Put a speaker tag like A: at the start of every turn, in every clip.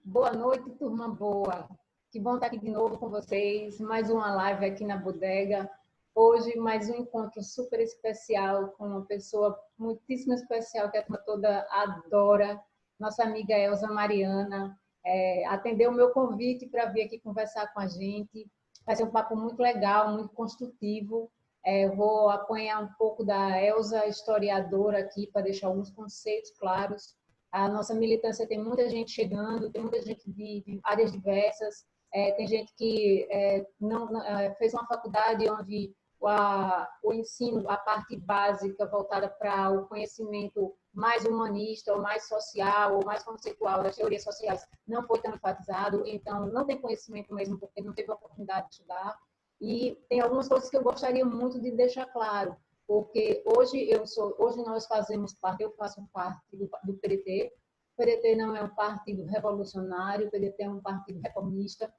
A: Boa noite, turma boa. Que bom estar aqui de novo com vocês. Mais uma live aqui na bodega. Hoje, mais um encontro super especial com uma pessoa muitíssimo especial que a turma toda adora. Nossa amiga Elza Mariana atendeu o meu convite para vir aqui conversar com a gente. Vai ser um papo muito legal, muito construtivo. Eu vou apanhar um pouco da Elza, historiadora aqui, para deixar alguns conceitos claros. A nossa militância tem muita gente chegando, tem muita gente de áreas diversas, tem gente que não fez uma faculdade onde o ensino, a parte básica voltada para o conhecimento mais humanista, ou mais social, ou mais conceitual das teorias sociais, não foi tão enfatizado, então não tem conhecimento mesmo, porque não teve a oportunidade de estudar. E tem algumas coisas que eu gostaria muito de deixar claro, porque hoje nós fazemos parte, eu faço parte do PDT. O PDT não é um partido revolucionário, o PDT é um partido reformista,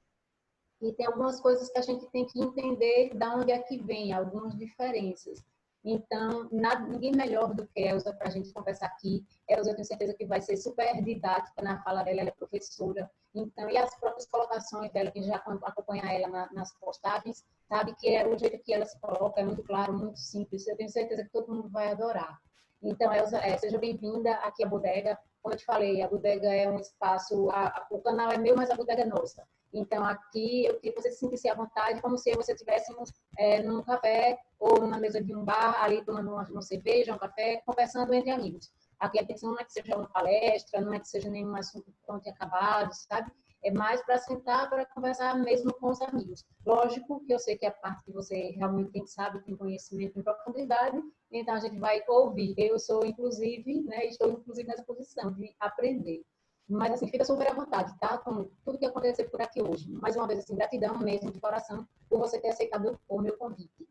A: e tem algumas coisas que a gente tem que entender de onde é que vem, algumas diferenças. Então, ninguém melhor do que Elza para a gente conversar aqui. Elza, eu tenho certeza que vai ser super didática na fala dela, ela é professora. Então, e as próprias colocações dela, que já acompanha ela nas postagens, sabe que o jeito que ela se coloca é muito claro, muito simples. Eu tenho certeza que todo mundo vai adorar. Então, Elza, seja bem-vinda aqui à bodega. Como eu te falei, a bodega é um espaço, o canal é meu, mas a bodega é nossa. Então, aqui, eu queria que você se sentisse à vontade, como se você estivéssemos num café ou numa mesa de um bar, ali tomando uma cerveja, um café, conversando entre amigos. Aqui a intenção não é que seja uma palestra, não é que seja nenhum assunto pronto e acabado, sabe? É mais para sentar, para conversar mesmo com os amigos. Lógico que eu sei que é a parte que você realmente sabe, tem conhecimento em profundidade, então a gente vai ouvir. Eu sou, inclusive, estou inclusive nessa posição de aprender. Mas, assim, fica super à vontade, tá? Com tudo que aconteceu por aqui hoje. Mais uma vez, assim, gratidão mesmo, de coração, por você ter aceitado o meu convite.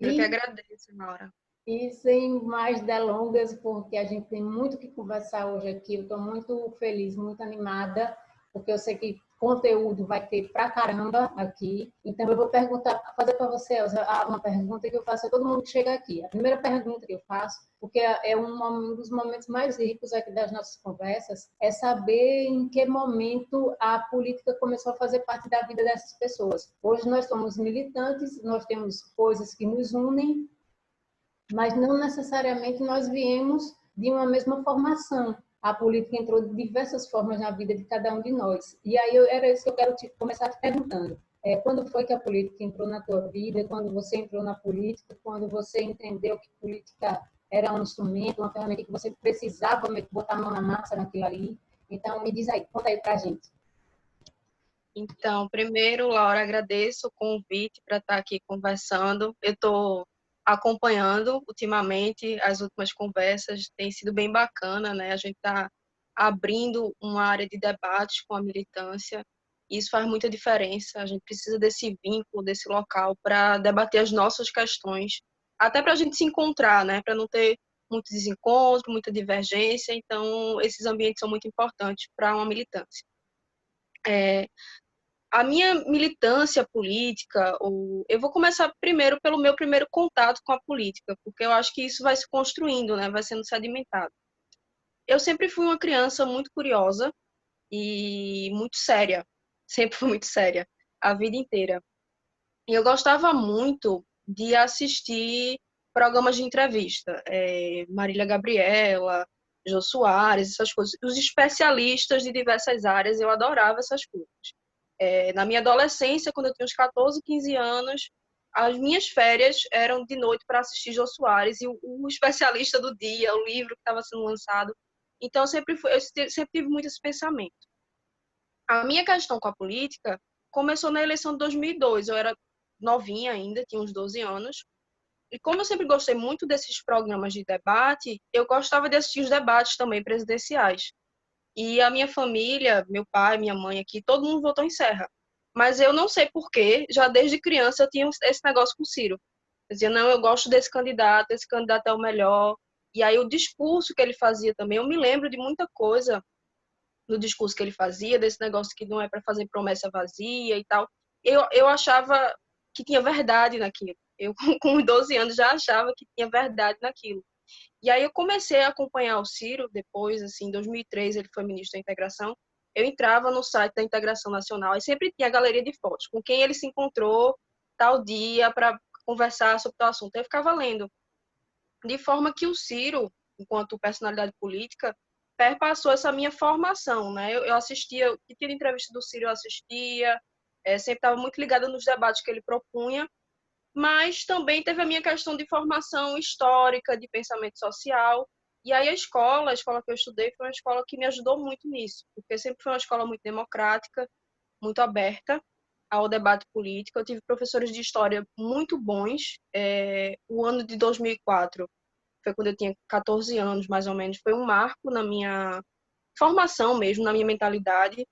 B: Eu que agradeço, Maura.
A: E sem mais delongas, porque a gente tem muito que conversar hoje aqui. Eu estou muito feliz, muito animada, porque eu sei que conteúdo vai ter pra caramba aqui. Então, eu vou fazer para você, Elza, uma pergunta que eu faço a todo mundo que chega aqui. A primeira pergunta que eu faço, porque é um dos momentos mais ricos aqui das nossas conversas, é saber em que momento a política começou a fazer parte da vida dessas pessoas. Hoje nós somos militantes, nós temos coisas que nos unem, mas não necessariamente nós viemos de uma mesma formação. A política entrou de diversas formas na vida de cada um de nós. E aí era isso que eu quero começar te perguntando. Quando foi que a política entrou na tua vida? Quando você entrou na política? Quando você entendeu que política era um instrumento, uma ferramenta que você precisava botar a mão na massa naquilo ali? Então, me diz aí, conta aí pra gente.
B: Então, primeiro, Laura, agradeço o convite para estar aqui conversando. Eu estou acompanhando ultimamente as últimas conversas, tem sido bem bacana, né? A gente está abrindo uma área de debates com a militância. Isso faz muita diferença. A gente precisa desse vínculo, desse local para debater as nossas questões, até para a gente se encontrar, né? Para não ter muito desencontro, muita divergência. Então, esses ambientes são muito importantes para uma militância. A minha militância política, eu vou começar primeiro pelo meu primeiro contato com a política, porque eu acho que isso vai se construindo, né? Vai sendo sedimentado. Eu sempre fui uma criança muito curiosa e muito séria, sempre fui muito séria, a vida inteira. E eu gostava muito de assistir programas de entrevista, Marília Gabriela, Jô Soares, essas coisas. Os especialistas de diversas áreas, eu adorava essas coisas. Na minha adolescência, quando eu tinha uns 14, 15 anos, as minhas férias eram de noite para assistir Jô Soares e o especialista do dia, o livro que estava sendo lançado. Então, eu sempre tive muito esse pensamento. A minha questão com a política começou na eleição de 2002. Eu era novinha ainda, tinha uns 12 anos. E como eu sempre gostei muito desses programas de debate, eu gostava de assistir os debates também presidenciais. E a minha família, meu pai, minha mãe aqui, todo mundo votou em Serra. Mas eu não sei por quê, já desde criança eu tinha esse negócio com o Ciro. Eu dizia, não, eu gosto desse candidato, esse candidato é o melhor. E aí o discurso que ele fazia também, eu me lembro de muita coisa no discurso que ele fazia, desse negócio que não é para fazer promessa vazia e tal. Eu achava que tinha verdade naquilo. Eu, com 12 anos, já achava que tinha verdade naquilo. E aí eu comecei a acompanhar o Ciro, depois, assim, em 2003 ele foi ministro da Integração, eu entrava no site da Integração Nacional e sempre tinha a galeria de fotos, com quem ele se encontrou tal dia para conversar sobre tal assunto. Eu ficava lendo. De forma que o Ciro, enquanto personalidade política, perpassou essa minha formação, né? Eu assistia, o que tinha de entrevista do Ciro eu assistia, sempre estava muito ligada nos debates que ele propunha, mas também teve a minha questão de formação histórica, de pensamento social. E aí a escola que eu estudei, foi uma escola que me ajudou muito nisso, porque sempre foi uma escola muito democrática, muito aberta ao debate político. Eu tive professores de história muito bons. O ano de 2004 foi quando eu tinha 14 anos, mais ou menos. Foi um marco na minha formação mesmo, na minha mentalidade.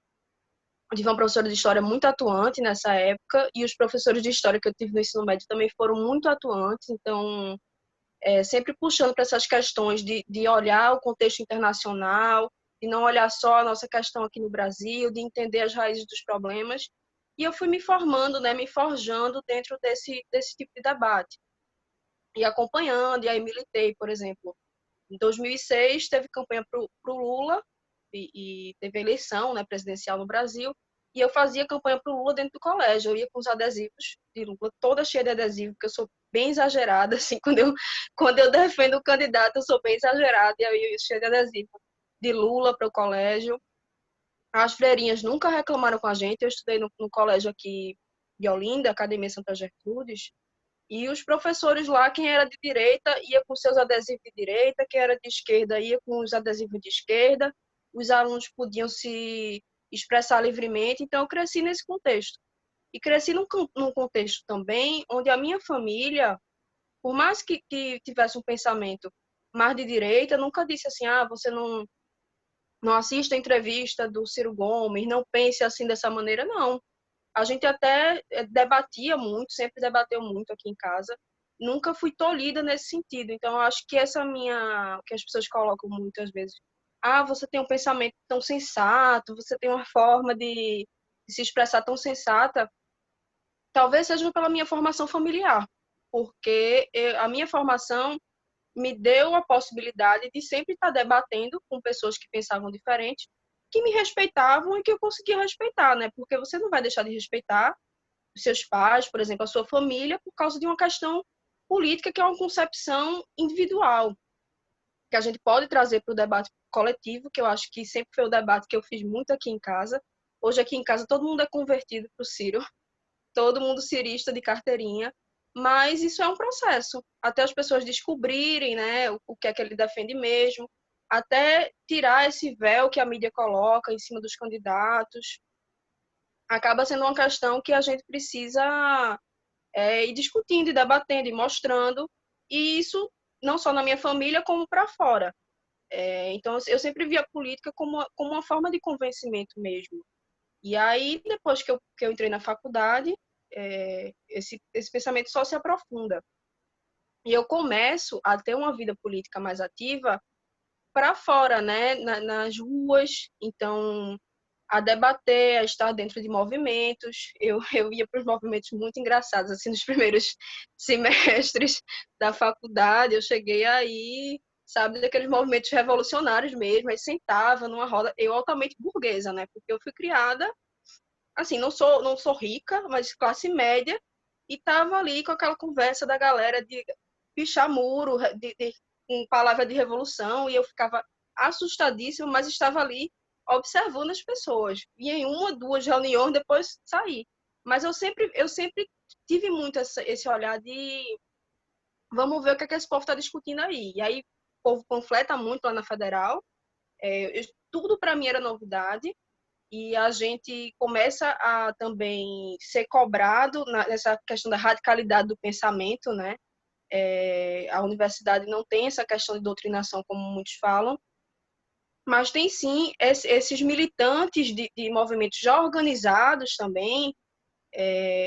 B: Eu tive uma professora de história muito atuante nessa época, e os professores de história que eu tive no ensino médio também foram muito atuantes. Então, sempre puxando para essas questões de olhar o contexto internacional, de não olhar só a nossa questão aqui no Brasil, de entender as raízes dos problemas. E eu fui me formando, né, me forjando dentro desse tipo de debate. E acompanhando, e aí militei, por exemplo. Em 2006, teve campanha para o Lula, e teve eleição, né, presidencial no Brasil, e eu fazia campanha para o Lula dentro do colégio. Eu ia com os adesivos de Lula, toda cheia de adesivo, porque eu sou bem exagerada, assim, quando eu defendo o candidato, eu sou bem exagerada, e aí eu ia cheia de adesivo de Lula para o colégio. As freirinhas nunca reclamaram com a gente. Eu estudei no colégio aqui de Olinda, Academia Santa Gertrudes, e os professores lá, quem era de direita ia com seus adesivos de direita, quem era de esquerda ia com os adesivos de esquerda, os alunos podiam se expressar livremente. Então eu cresci nesse contexto. E cresci num contexto também onde a minha família, por mais que tivesse um pensamento mais de direita, nunca disse assim: ah, você não assista a entrevista do Ciro Gomes, não pense assim dessa maneira. Não. A gente até debatia muito, sempre debateu muito aqui em casa. Nunca fui tolhida nesse sentido. Então, eu acho que essa minha, que as pessoas colocam muitas vezes, ah, você tem um pensamento tão sensato, você tem uma forma de se expressar tão sensata, talvez seja pela minha formação familiar, porque a minha formação me deu a possibilidade de sempre estar debatendo com pessoas que pensavam diferente, que me respeitavam e que eu conseguia respeitar, né? Porque você não vai deixar de respeitar os seus pais, por exemplo, a sua família, por causa de uma questão política que é uma concepção individual, que a gente pode trazer para o debate coletivo, que eu acho que sempre foi o debate que eu fiz muito aqui em casa. Hoje aqui em casa todo mundo é convertido para o Ciro, todo mundo cirista de carteirinha, mas isso é um processo, até as pessoas descobrirem, né, o que é que ele defende mesmo, até tirar esse véu que a mídia coloca em cima dos candidatos. Acaba sendo uma questão que a gente precisa ir discutindo, e debatendo, e mostrando, e isso não só na minha família, como para fora. Então, eu sempre vi a política como uma forma de convencimento mesmo. E aí, depois que eu entrei na faculdade, esse pensamento só se aprofunda. E eu começo a ter uma vida política mais ativa para fora, né? Nas ruas, então, a debater, a estar dentro de movimentos. Eu ia para os movimentos muito engraçados, assim, nos primeiros semestres da faculdade. Eu cheguei aí, sabe, daqueles movimentos revolucionários mesmo, aí sentava numa roda, eu altamente burguesa, né? Porque eu fui criada assim, não sou rica, mas classe média, e tava ali com aquela conversa da galera de pichar muro, com palavra de revolução, e eu ficava assustadíssima, mas estava ali observando as pessoas. E em uma, duas reuniões, depois saí. Mas eu sempre tive muito esse olhar de vamos ver o que é que esse povo está discutindo aí. E aí o povo panfleta muito lá na Federal, tudo para mim era novidade, e a gente começa a também ser cobrado nessa questão da radicalidade do pensamento, né? A universidade não tem essa questão de doutrinação, como muitos falam, mas tem sim esses militantes de movimentos já organizados também,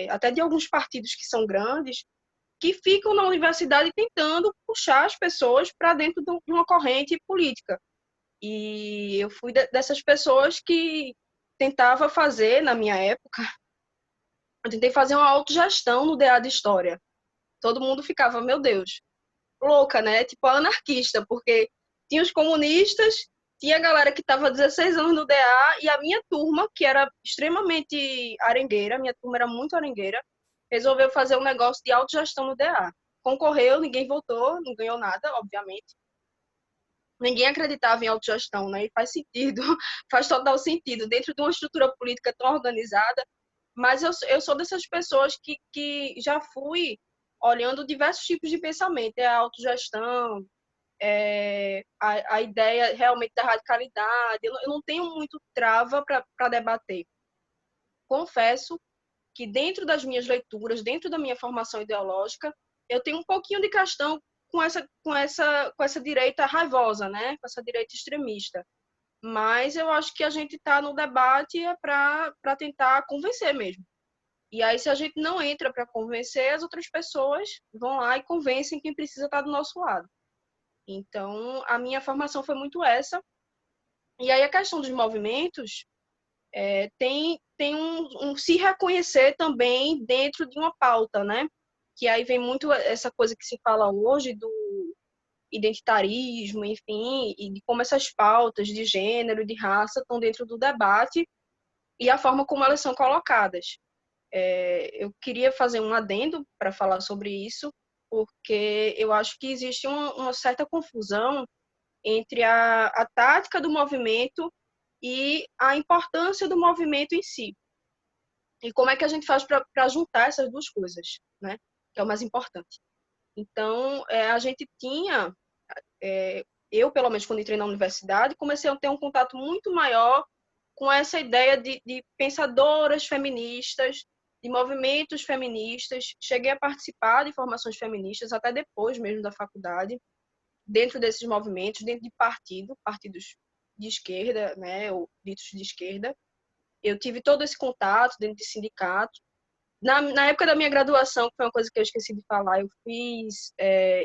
B: até de alguns partidos que são grandes, que ficam na universidade tentando puxar as pessoas para dentro de uma corrente política. E eu fui dessas pessoas que tentava fazer, na minha época, eu tentei fazer uma autogestão no DA de História. Todo mundo ficava, meu Deus, louca, né? Tipo a anarquista, porque tinha os comunistas, tinha galera que estava 16 anos no DA e a minha turma, que era extremamente arengueira, minha turma era muito arengueira, resolveu fazer um negócio de autogestão no DA. Concorreu, ninguém votou, não ganhou nada, obviamente. Ninguém acreditava em autogestão, né? E faz sentido, faz total sentido, dentro de uma estrutura política tão organizada. Mas eu sou dessas pessoas que já fui olhando diversos tipos de pensamento, a autogestão, a ideia realmente da radicalidade. Eu não tenho muito trava para debater. Confesso que dentro das minhas leituras, dentro da minha formação ideológica, eu tenho um pouquinho de questão com essa direita raivosa, né? Com essa direita extremista. Mas eu acho que a gente está no debate para tentar convencer mesmo. E aí, se a gente não entra para convencer, as outras pessoas vão lá e convencem quem precisa estar do nosso lado. Então, a minha formação foi muito essa. E aí, a questão dos movimentos tem um se reconhecer também dentro de uma pauta, né? Que aí vem muito essa coisa que se fala hoje do identitarismo, enfim, e de como essas pautas de gênero, de raça estão dentro do debate e a forma como elas são colocadas. Eu queria fazer um adendo para falar sobre isso, porque eu acho que existe uma certa confusão entre a tática do movimento e a importância do movimento em si. E como é que a gente faz para juntar essas duas coisas, né? Que é o mais importante. Então, a gente tinha, eu, pelo menos, quando entrei na universidade, comecei a ter um contato muito maior com essa ideia de pensadoras feministas, de movimentos feministas. Cheguei a participar de formações feministas, até depois mesmo da faculdade, dentro desses movimentos, dentro de partidos de esquerda, né, ou ditos de esquerda. Eu tive todo esse contato dentro de sindicato. Na época da minha graduação, que foi uma coisa que eu esqueci de falar, eu fiz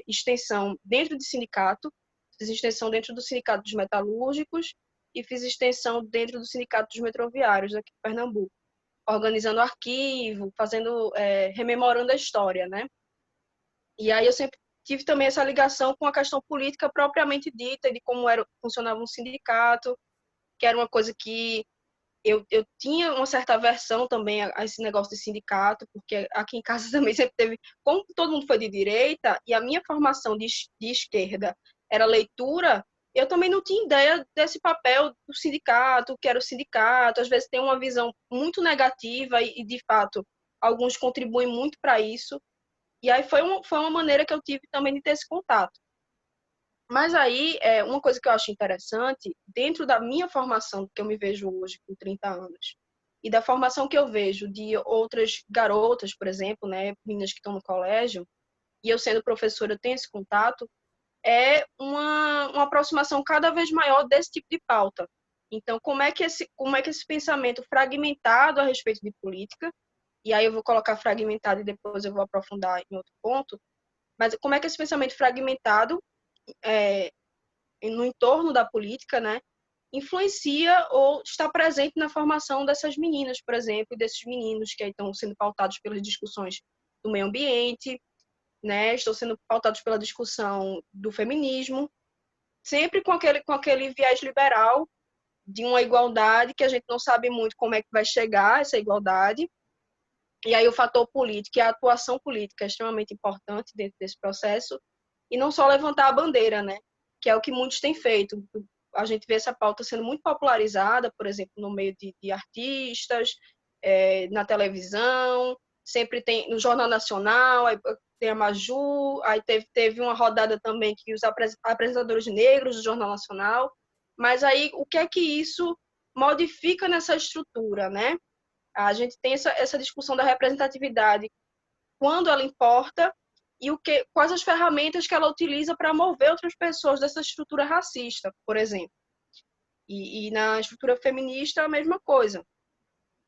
B: extensão dentro de sindicato, fiz extensão dentro do Sindicato dos Metalúrgicos e fiz extensão dentro do Sindicato dos Metroviários aqui em Pernambuco, organizando arquivo, rememorando a história, né? E aí eu sempre tive também essa ligação com a questão política propriamente dita, de como funcionava um sindicato, que era uma coisa que eu tinha uma certa aversão também a esse negócio de sindicato, porque aqui em casa também sempre teve, como todo mundo foi de direita, e a minha formação de esquerda era leitura, eu também não tinha ideia desse papel do sindicato, que era o sindicato, às vezes tem uma visão muito negativa e de fato, alguns contribuem muito para isso, e aí foi uma maneira que eu tive também de ter esse contato. Mas aí, uma coisa que eu acho interessante, dentro da minha formação, que eu me vejo hoje com 30 anos, e da formação que eu vejo de outras garotas, por exemplo, né, meninas que estão no colégio, e eu sendo professora, eu tenho esse contato, é uma aproximação cada vez maior desse tipo de pauta. Então, como é que esse pensamento fragmentado a respeito de política, e aí eu vou colocar fragmentado e depois eu vou aprofundar em outro ponto, mas como é que esse pensamento fragmentado no entorno da política, né, influencia ou está presente na formação dessas meninas, por exemplo, e desses meninos que aí estão sendo pautados pelas discussões do meio ambiente, né, estão sendo pautados pela discussão do feminismo, sempre com aquele viés liberal de uma igualdade que a gente não sabe muito como é que vai chegar essa igualdade. E aí o fator político e a atuação política é extremamente importante dentro desse processo, e não só levantar a bandeira, né, que é o que muitos têm feito. A gente vê essa pauta sendo muito popularizada, por exemplo, no meio de artistas, na televisão, sempre tem no Jornal Nacional, aí tem a Maju, aí teve uma rodada também que os apresentadores negros do Jornal Nacional, mas aí o que é que isso modifica nessa estrutura, né? A gente tem essa discussão da representatividade, quando ela importa, e quais as ferramentas que ela utiliza para mover outras pessoas dessa estrutura racista, por exemplo. E na estrutura feminista, a mesma coisa.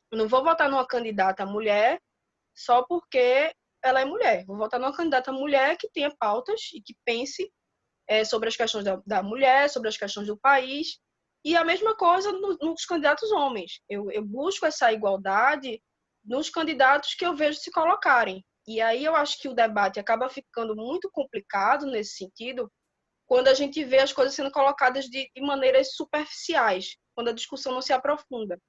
B: Eu não vou votar numa candidata mulher só porque ela é mulher. Vou votar numa candidata mulher que tenha pautas e que pense sobre as questões da mulher, sobre as questões do país. E a mesma coisa nos candidatos homens. Eu busco essa igualdade nos candidatos que eu vejo se colocarem. E aí eu acho que o debate acaba ficando muito complicado nesse sentido, quando a gente vê as coisas sendo colocadas de maneiras superficiais, quando a discussão não se aprofunda.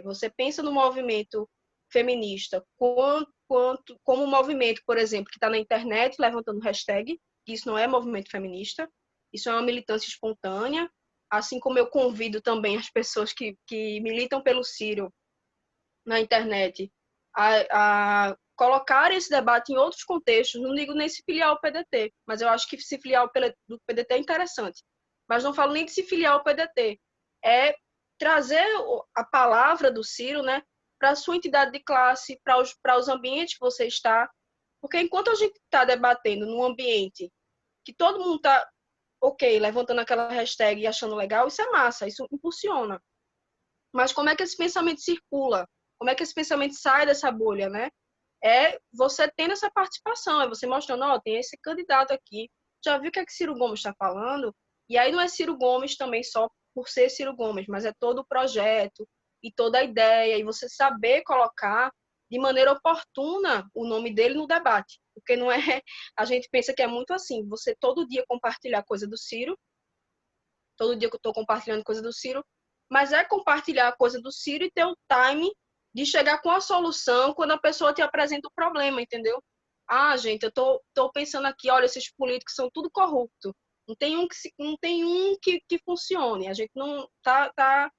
B: Você pensa no movimento feminista como um movimento, por exemplo, que está na internet levantando hashtag, isso não é movimento feminista, isso é uma militância espontânea, assim como eu convido também as pessoas que militam pelo Ciro na internet a colocar esse debate em outros contextos. Não digo nem se filiar ao PDT, mas eu acho que se filiar ao PDT é interessante. Mas não falo nem de se filiar ao PDT. É trazer a palavra do Ciro, né, para a sua entidade de classe, para os ambientes que você está. Porque enquanto a gente está debatendo num ambiente que todo mundo está, ok, levantando aquela hashtag e achando legal, isso é massa, isso impulsiona. Mas como é que esse pensamento circula? Como é que esse pensamento sai dessa bolha, né? É você tendo essa participação, é você mostrando, ó, tem esse candidato aqui, já viu o que é que Ciro Gomes está falando? E aí não é Ciro Gomes também só por ser Ciro Gomes, mas é todo o projeto e toda a ideia, e você saber colocar de maneira oportuna o nome dele no debate. Porque não é, a gente pensa que é muito assim, você todo dia compartilhar coisa do Ciro, todo dia que eu estou compartilhando coisa do Ciro, mas é compartilhar a coisa do Ciro e ter o time de chegar com a solução quando a pessoa te apresenta o problema, entendeu? Ah, gente, eu tô pensando aqui, olha, esses políticos são tudo corrupto. Não tem um que funcione. A gente não tá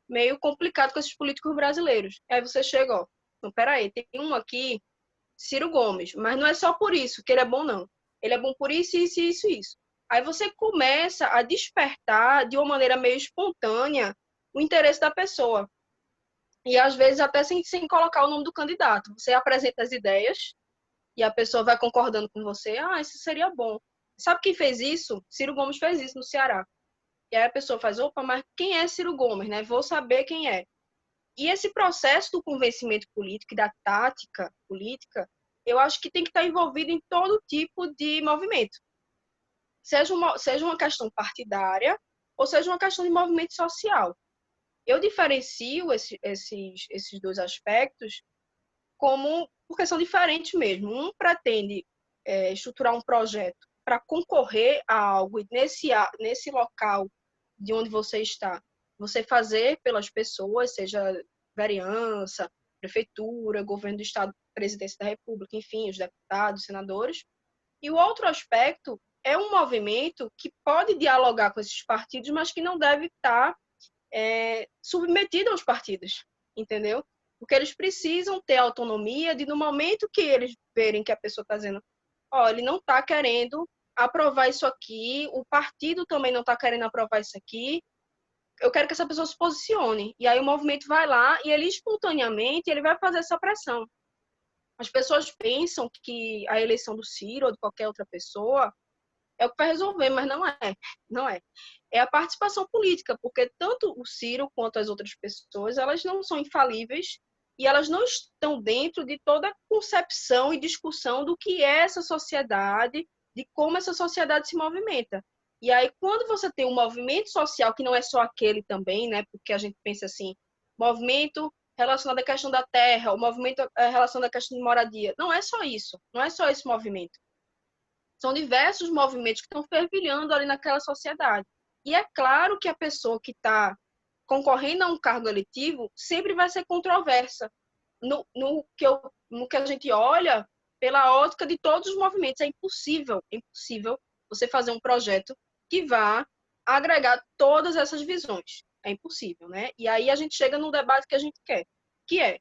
B: meio complicado com esses políticos brasileiros. Aí você chega, ó, não, peraí, tem um aqui, Ciro Gomes, mas não é só por isso que ele é bom, não. Ele é bom por isso, isso, isso, isso. Aí você começa a despertar de uma maneira meio espontânea o interesse da pessoa. E às vezes até sem colocar o nome do candidato. Você apresenta as ideias e a pessoa vai concordando com você. Ah, isso seria bom. Sabe quem fez isso? Ciro Gomes fez isso no Ceará. E aí a pessoa faz, opa, mas quem é Ciro Gomes, né? Vou saber quem é. E esse processo do convencimento político e da tática política, eu acho que tem que estar envolvido em todo tipo de movimento. Seja uma questão partidária ou seja uma questão de movimento social. Eu diferencio esses dois aspectos porque são diferentes mesmo. Um pretende estruturar um projeto para concorrer a algo e nesse local de onde você está, você fazer pelas pessoas, seja vereança, prefeitura, governo do estado, presidência da república, enfim, os deputados, senadores. E o outro aspecto é um movimento que pode dialogar com esses partidos, mas que não deve estar submetido aos partidos, entendeu? Porque eles precisam ter autonomia de, no momento que eles verem que a pessoa está dizendo, ó, ele não está querendo aprovar isso aqui, o partido também não está querendo aprovar isso aqui, eu quero que essa pessoa se posicione. E aí o movimento vai lá e ele espontaneamente ele vai fazer essa pressão. As pessoas pensam que a eleição do Ciro ou de qualquer outra pessoa é o que vai resolver, mas não é. Não é. É a participação política, porque tanto o Ciro quanto as outras pessoas, elas não são infalíveis e elas não estão dentro de toda a concepção e discussão do que é essa sociedade, de como essa sociedade se movimenta. E aí, quando você tem um movimento social, que não é só aquele também, né? Porque a gente pensa assim, movimento relacionado à questão da terra, o movimento relacionado à questão de moradia. Não é só isso, não é só esse movimento. São diversos movimentos que estão fervilhando ali naquela sociedade. E é claro que a pessoa que está concorrendo a um cargo eletivo sempre vai ser controversa. No que a gente olha pela ótica de todos os movimentos. É impossível você fazer um projeto que vá agregar todas essas visões. É impossível, né? E aí a gente chega no debate que a gente quer, que é,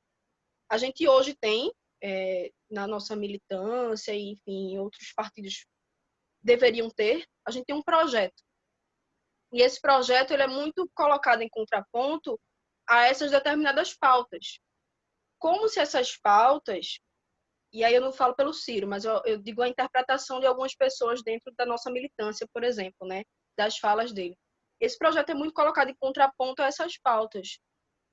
B: a gente hoje tem, na nossa militância, e, enfim, outros partidos deveriam ter, a gente tem um projeto. E esse projeto ele é muito colocado em contraponto a essas determinadas pautas. Como se essas pautas, e aí eu não falo pelo Ciro, mas eu digo a interpretação de algumas pessoas dentro da nossa militância, por exemplo, né, das falas dele. Esse projeto é muito colocado em contraponto a essas pautas.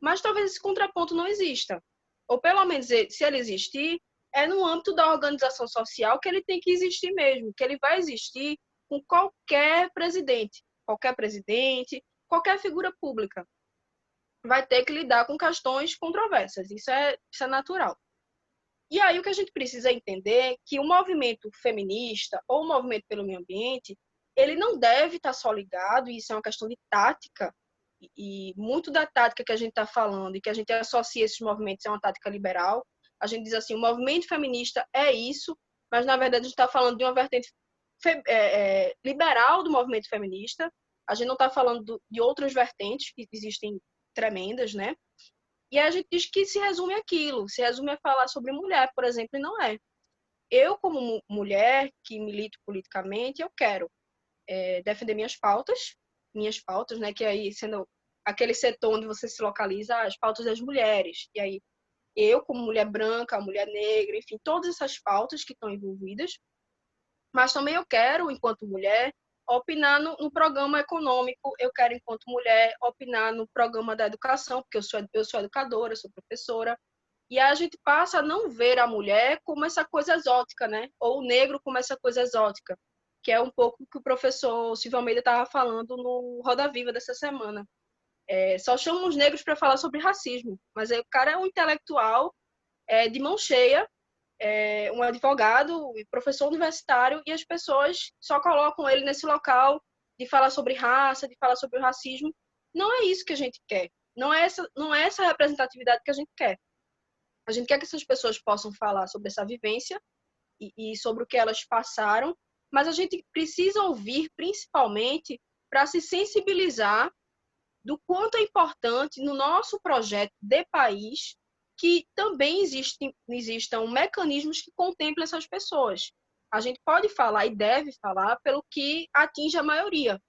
B: Mas talvez esse contraponto não exista. Ou pelo menos, se ele existir, é no âmbito da organização social que ele tem que existir mesmo, que ele vai existir com qualquer presidente, qualquer figura pública. Vai ter que lidar com questões controversas, isso é natural. E aí o que a gente precisa entender é que o movimento feminista ou o movimento pelo meio ambiente, ele não deve estar só ligado, e isso é uma questão de tática, e muito da tática que a gente está falando e que a gente associa esses movimentos é uma tática liberal. A gente diz assim, o movimento feminista é isso, mas na verdade a gente está falando de uma vertente liberal do movimento feminista. A gente não está falando de outras vertentes que existem tremendas, né? E a gente diz que se resume àquilo, se resume a falar sobre mulher, por exemplo, e não é. Eu, como mulher que milito politicamente, eu quero defender minhas pautas, né? Que aí, sendo aquele setor onde você se localiza, as pautas das mulheres. E aí, eu, como mulher branca, mulher negra, enfim, todas essas pautas que estão envolvidas. Mas também eu quero, enquanto mulher, opinar no programa econômico, eu quero, enquanto mulher, opinar no programa da educação, porque eu sou educadora, sou professora, e a gente passa a não ver a mulher como essa coisa exótica, né? Ou o negro como essa coisa exótica, que é um pouco o que o professor Silvio Almeida estava falando no Roda Viva dessa semana. Só chamam os negros para falar sobre racismo, mas aí o cara é um intelectual de mão cheia, um advogado e professor universitário, e as pessoas só colocam ele nesse local de falar sobre raça, de falar sobre o racismo. Não é isso que a gente quer. Não é essa representatividade que a gente quer. A gente quer que essas pessoas possam falar sobre essa vivência e sobre o que elas passaram, mas a gente precisa ouvir, principalmente, para se sensibilizar do quanto é importante no nosso projeto de país que também existam mecanismos que contemplem essas pessoas. A gente pode falar e deve falar pelo que atinge a maioria.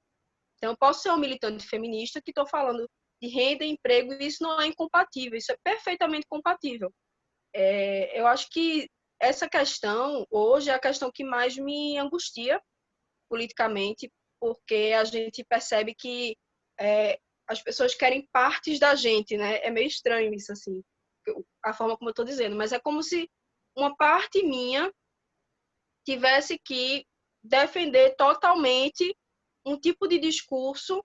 B: Então, eu posso ser um militante feminista que estou falando de renda e emprego, e isso não é incompatível, isso é perfeitamente compatível. Eu acho que essa questão, hoje, é a questão que mais me angustia politicamente, porque a gente percebe que as pessoas querem partes da gente, né? É meio estranho isso, assim, a forma como eu estou dizendo, mas é como se uma parte minha tivesse que defender totalmente um tipo de discurso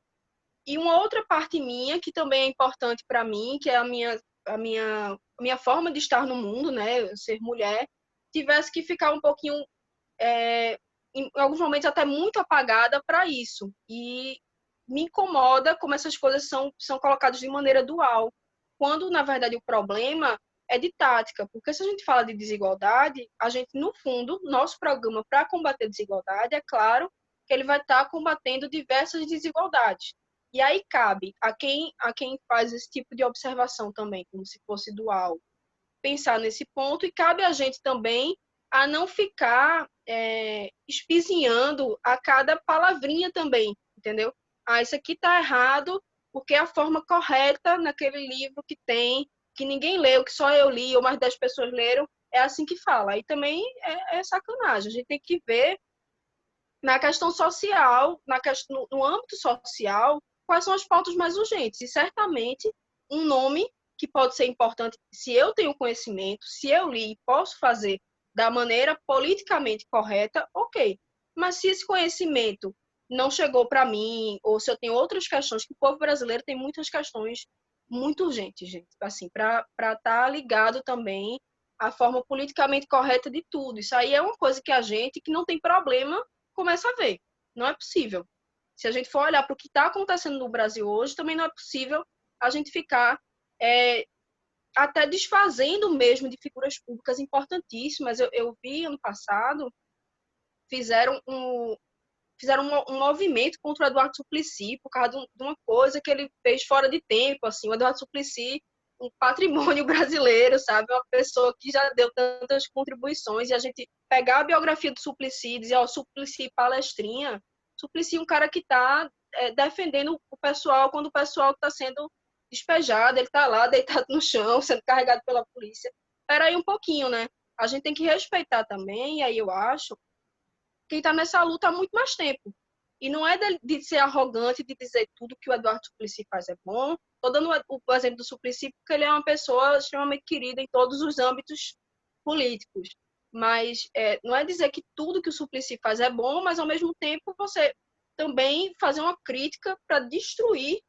B: e uma outra parte minha, que também é importante para mim, que é a minha forma de estar no mundo, né? Ser mulher, tivesse que ficar um pouquinho, em alguns momentos, até muito apagada para isso. E me incomoda como essas coisas são colocadas de maneira dual, quando, na verdade, o problema é de tática, porque se a gente fala de desigualdade, a gente, no fundo, nosso programa para combater a desigualdade, é claro que ele vai estar combatendo diversas desigualdades. E aí cabe a quem faz esse tipo de observação também, como se fosse dual, pensar nesse ponto, e cabe a gente também a não ficar espizinhando a cada palavrinha também, entendeu? Isso aqui está errado porque é a forma correta naquele livro que tem, que ninguém leu, que só eu li, ou mais 10 pessoas leram, é assim que fala. Aí também é sacanagem. A gente tem que ver na questão social, no âmbito social, quais são as pautas mais urgentes. E certamente um nome que pode ser importante, se eu tenho conhecimento, se eu li e posso fazer da maneira politicamente correta, ok. Mas se esse conhecimento não chegou para mim, ou se eu tenho outras questões, que o povo brasileiro tem muitas questões muito urgentes, gente, assim, para estar ligado também à forma politicamente correta de tudo. Isso aí é uma coisa que a gente, que não tem problema, começa a ver. Não é possível. Se a gente for olhar para o que está acontecendo no Brasil hoje, também não é possível a gente ficar até desfazendo mesmo de figuras públicas importantíssimas. Eu vi ano passado, fizeram um movimento contra o Eduardo Suplicy por causa de uma coisa que ele fez fora de tempo, assim. O Eduardo Suplicy, um patrimônio brasileiro, sabe? Uma pessoa que já deu tantas contribuições, e a gente pegar a biografia do Suplicy e dizer, ó, Suplicy palestrinha, Suplicy um cara que está defendendo o pessoal quando o pessoal está sendo despejado, ele está lá deitado no chão, sendo carregado pela polícia. Espera aí um pouquinho, né? A gente tem que respeitar também, e aí eu acho, quem está nessa luta há muito mais tempo. E não é de ser arrogante, de dizer tudo que o Eduardo Suplicy faz é bom. Estou dando o exemplo do Suplicy porque ele é uma pessoa extremamente querida em todos os âmbitos políticos. Mas não é dizer que tudo que o Suplicy faz é bom, mas ao mesmo tempo você também fazer uma crítica para destruir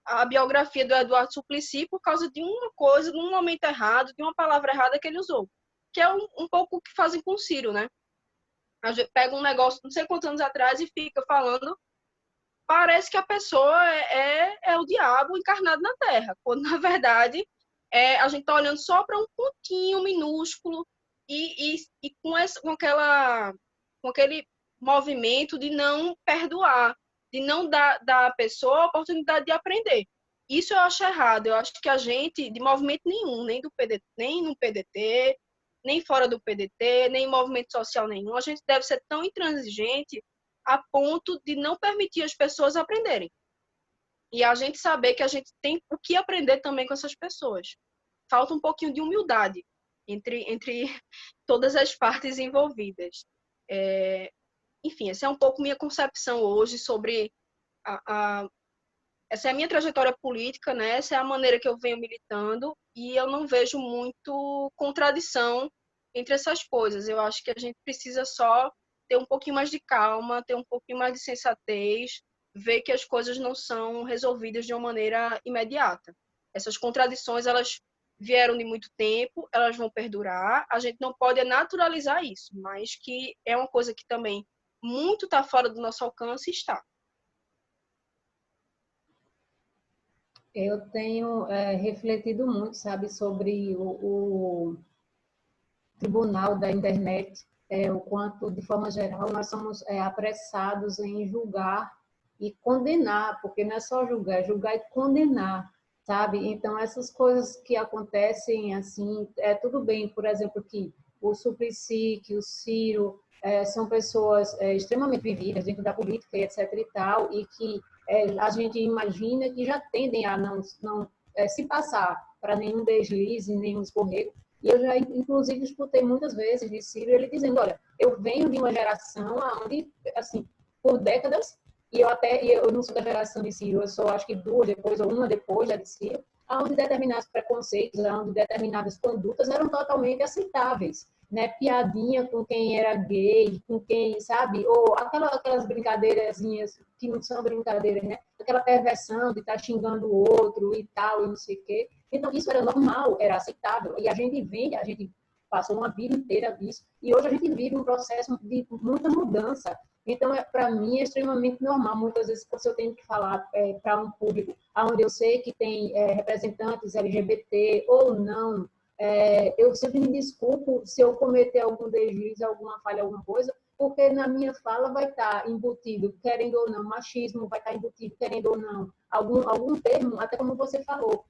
B: a biografia do Eduardo Suplicy por causa de uma coisa, de um momento errado, de uma palavra errada que ele usou. Que é um pouco o que fazem com o Ciro, né? A gente pega um negócio não sei quantos anos atrás e fica falando, parece que a pessoa é o diabo encarnado na Terra, quando, na verdade, a gente está olhando só para um pontinho minúsculo e com aquele movimento de não perdoar, de não dar à pessoa a oportunidade de aprender. Isso eu acho errado. Eu acho que a gente, de movimento nenhum, nem no PDT, nem fora do PDT, nem em movimento social nenhum, a gente deve ser tão intransigente a ponto de não permitir as pessoas aprenderem. E a gente saber que a gente tem o que aprender também com essas pessoas. Falta um pouquinho de humildade entre todas as partes envolvidas. Enfim, essa é um pouco minha concepção hoje sobre essa é a minha trajetória política, né? Essa é a maneira que eu venho militando e eu não vejo muito contradição entre essas coisas. Eu acho que a gente precisa só ter um pouquinho mais de calma, ter um pouquinho mais de sensatez, ver que as coisas não são resolvidas de uma maneira imediata. Essas contradições, elas vieram de muito tempo, elas vão perdurar. A gente não pode naturalizar isso, mas que é uma coisa que também muito está fora do nosso alcance, está.
A: Eu tenho refletido muito, sabe, sobre o tribunal da internet, o quanto, de forma geral, nós somos apressados em julgar e condenar, porque não é só julgar, é julgar e condenar, sabe? Então, essas coisas que acontecem, assim, tudo bem, por exemplo, que o Suplicy, que o Ciro, são pessoas extremamente vividas dentro da política, etc. e tal, e que a gente imagina que já tendem a não se passar para nenhum deslize, nenhum escorrego. E eu já, inclusive, escutei muitas vezes de Ciro ele dizendo, olha, eu venho de uma geração onde, assim, por décadas, e eu não sou da geração de Ciro, eu sou, acho que duas depois, ou uma depois da de Ciro, onde determinados preconceitos, onde determinadas condutas eram totalmente aceitáveis, né? Piadinha com quem era gay, com quem, sabe? Ou aquelas brincadeirazinhas que não são brincadeiras, né? Aquela perversão de estar xingando o outro e tal, e não sei o quê. Então, isso era normal, era aceitável. E a gente passou uma vida inteira disso. E hoje a gente vive um processo de muita mudança. Então, para mim, é extremamente normal. Muitas vezes, se eu tenho que falar para um público onde eu sei que tem representantes LGBT ou não, eu sempre me desculpo se eu cometer algum deslize, alguma falha, alguma coisa, porque na minha fala vai estar embutido, querendo ou não, machismo, vai estar embutido, querendo ou não, algum termo, até como você falou,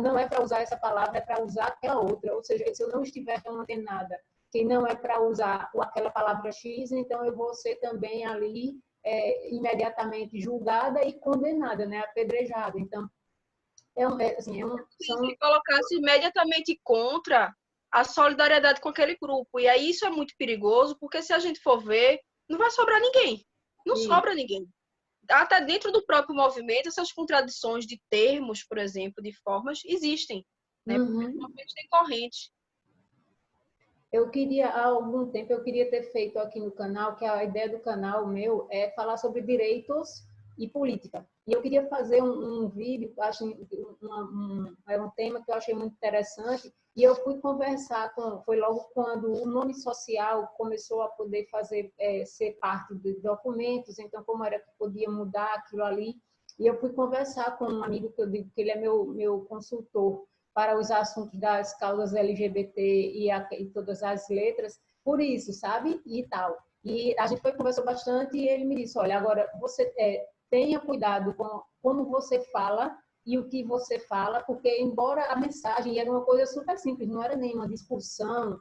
A: não é para usar essa palavra, é para usar aquela outra. Ou seja, se eu não estiver falando nada que não é para usar aquela palavra X, então eu vou ser também ali imediatamente julgada e condenada, né, apedrejada. Então,
B: Se colocasse imediatamente contra a solidariedade com aquele grupo. E aí isso é muito perigoso, porque se a gente for ver, não vai sobrar ninguém. Não sobra ninguém. Até dentro do próprio movimento, essas contradições de termos, por exemplo, de formas, existem. Né? Porque o movimento tem corrente.
A: Há algum tempo, eu queria ter feito aqui no canal, que a ideia do canal meu é falar sobre direitos e política. E eu queria fazer um vídeo, era um tema que eu achei muito interessante, e eu fui conversar foi logo quando o nome social começou a poder ser parte de documentos, então como era que podia mudar aquilo ali, e eu fui conversar com um amigo que eu digo que ele é meu consultor para os assuntos das causas LGBT e todas as letras, por isso, sabe? E tal. E a gente conversou bastante e ele me disse, olha, agora você tenha cuidado com como você fala e o que você fala, porque embora a mensagem era uma coisa super simples, não era nenhuma discussão,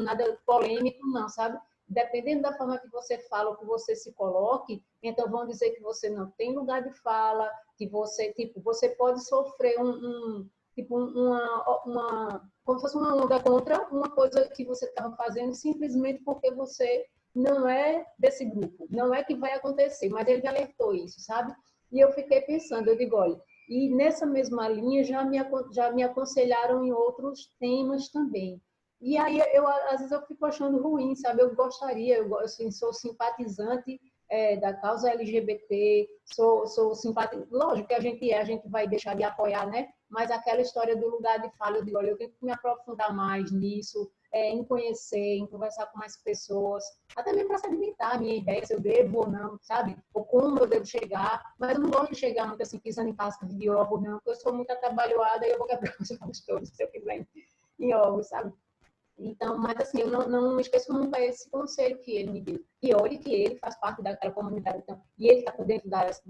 A: nada polêmico, não, sabe? Dependendo da forma que você fala, ou que você se coloque, então vão dizer que você não tem lugar de fala, que você pode sofrer como se fosse uma onda contra uma coisa que você estava fazendo simplesmente porque você não é desse grupo, não é que vai acontecer, mas ele me alertou isso, sabe? E eu fiquei pensando, eu digo, olha, e nessa mesma linha já me aconselharam em outros temas também. E aí, às vezes, eu fico achando ruim, sabe? Eu gostaria, assim, sou simpatizante da causa LGBT, sou simpatizante. Lógico que a gente vai deixar de apoiar, né? Mas aquela história do lugar de fala, eu digo, olha, eu tenho que me aprofundar mais nisso, em conhecer, em conversar com mais pessoas, até mesmo para sedimentar a minha ideia, se eu devo ou não, sabe? Ou como eu devo chegar, mas eu não gosto de chegar muito assim, pisando em casca de ovo, não, porque eu sou muito atabalhoada e eu vou quebrar os ovos todos, se eu quiser em ovos, sabe? Então, mas assim, eu não esqueço nunca esse conselho que ele me deu. E olhe que ele faz parte daquela comunidade, então, e ele está por dentro das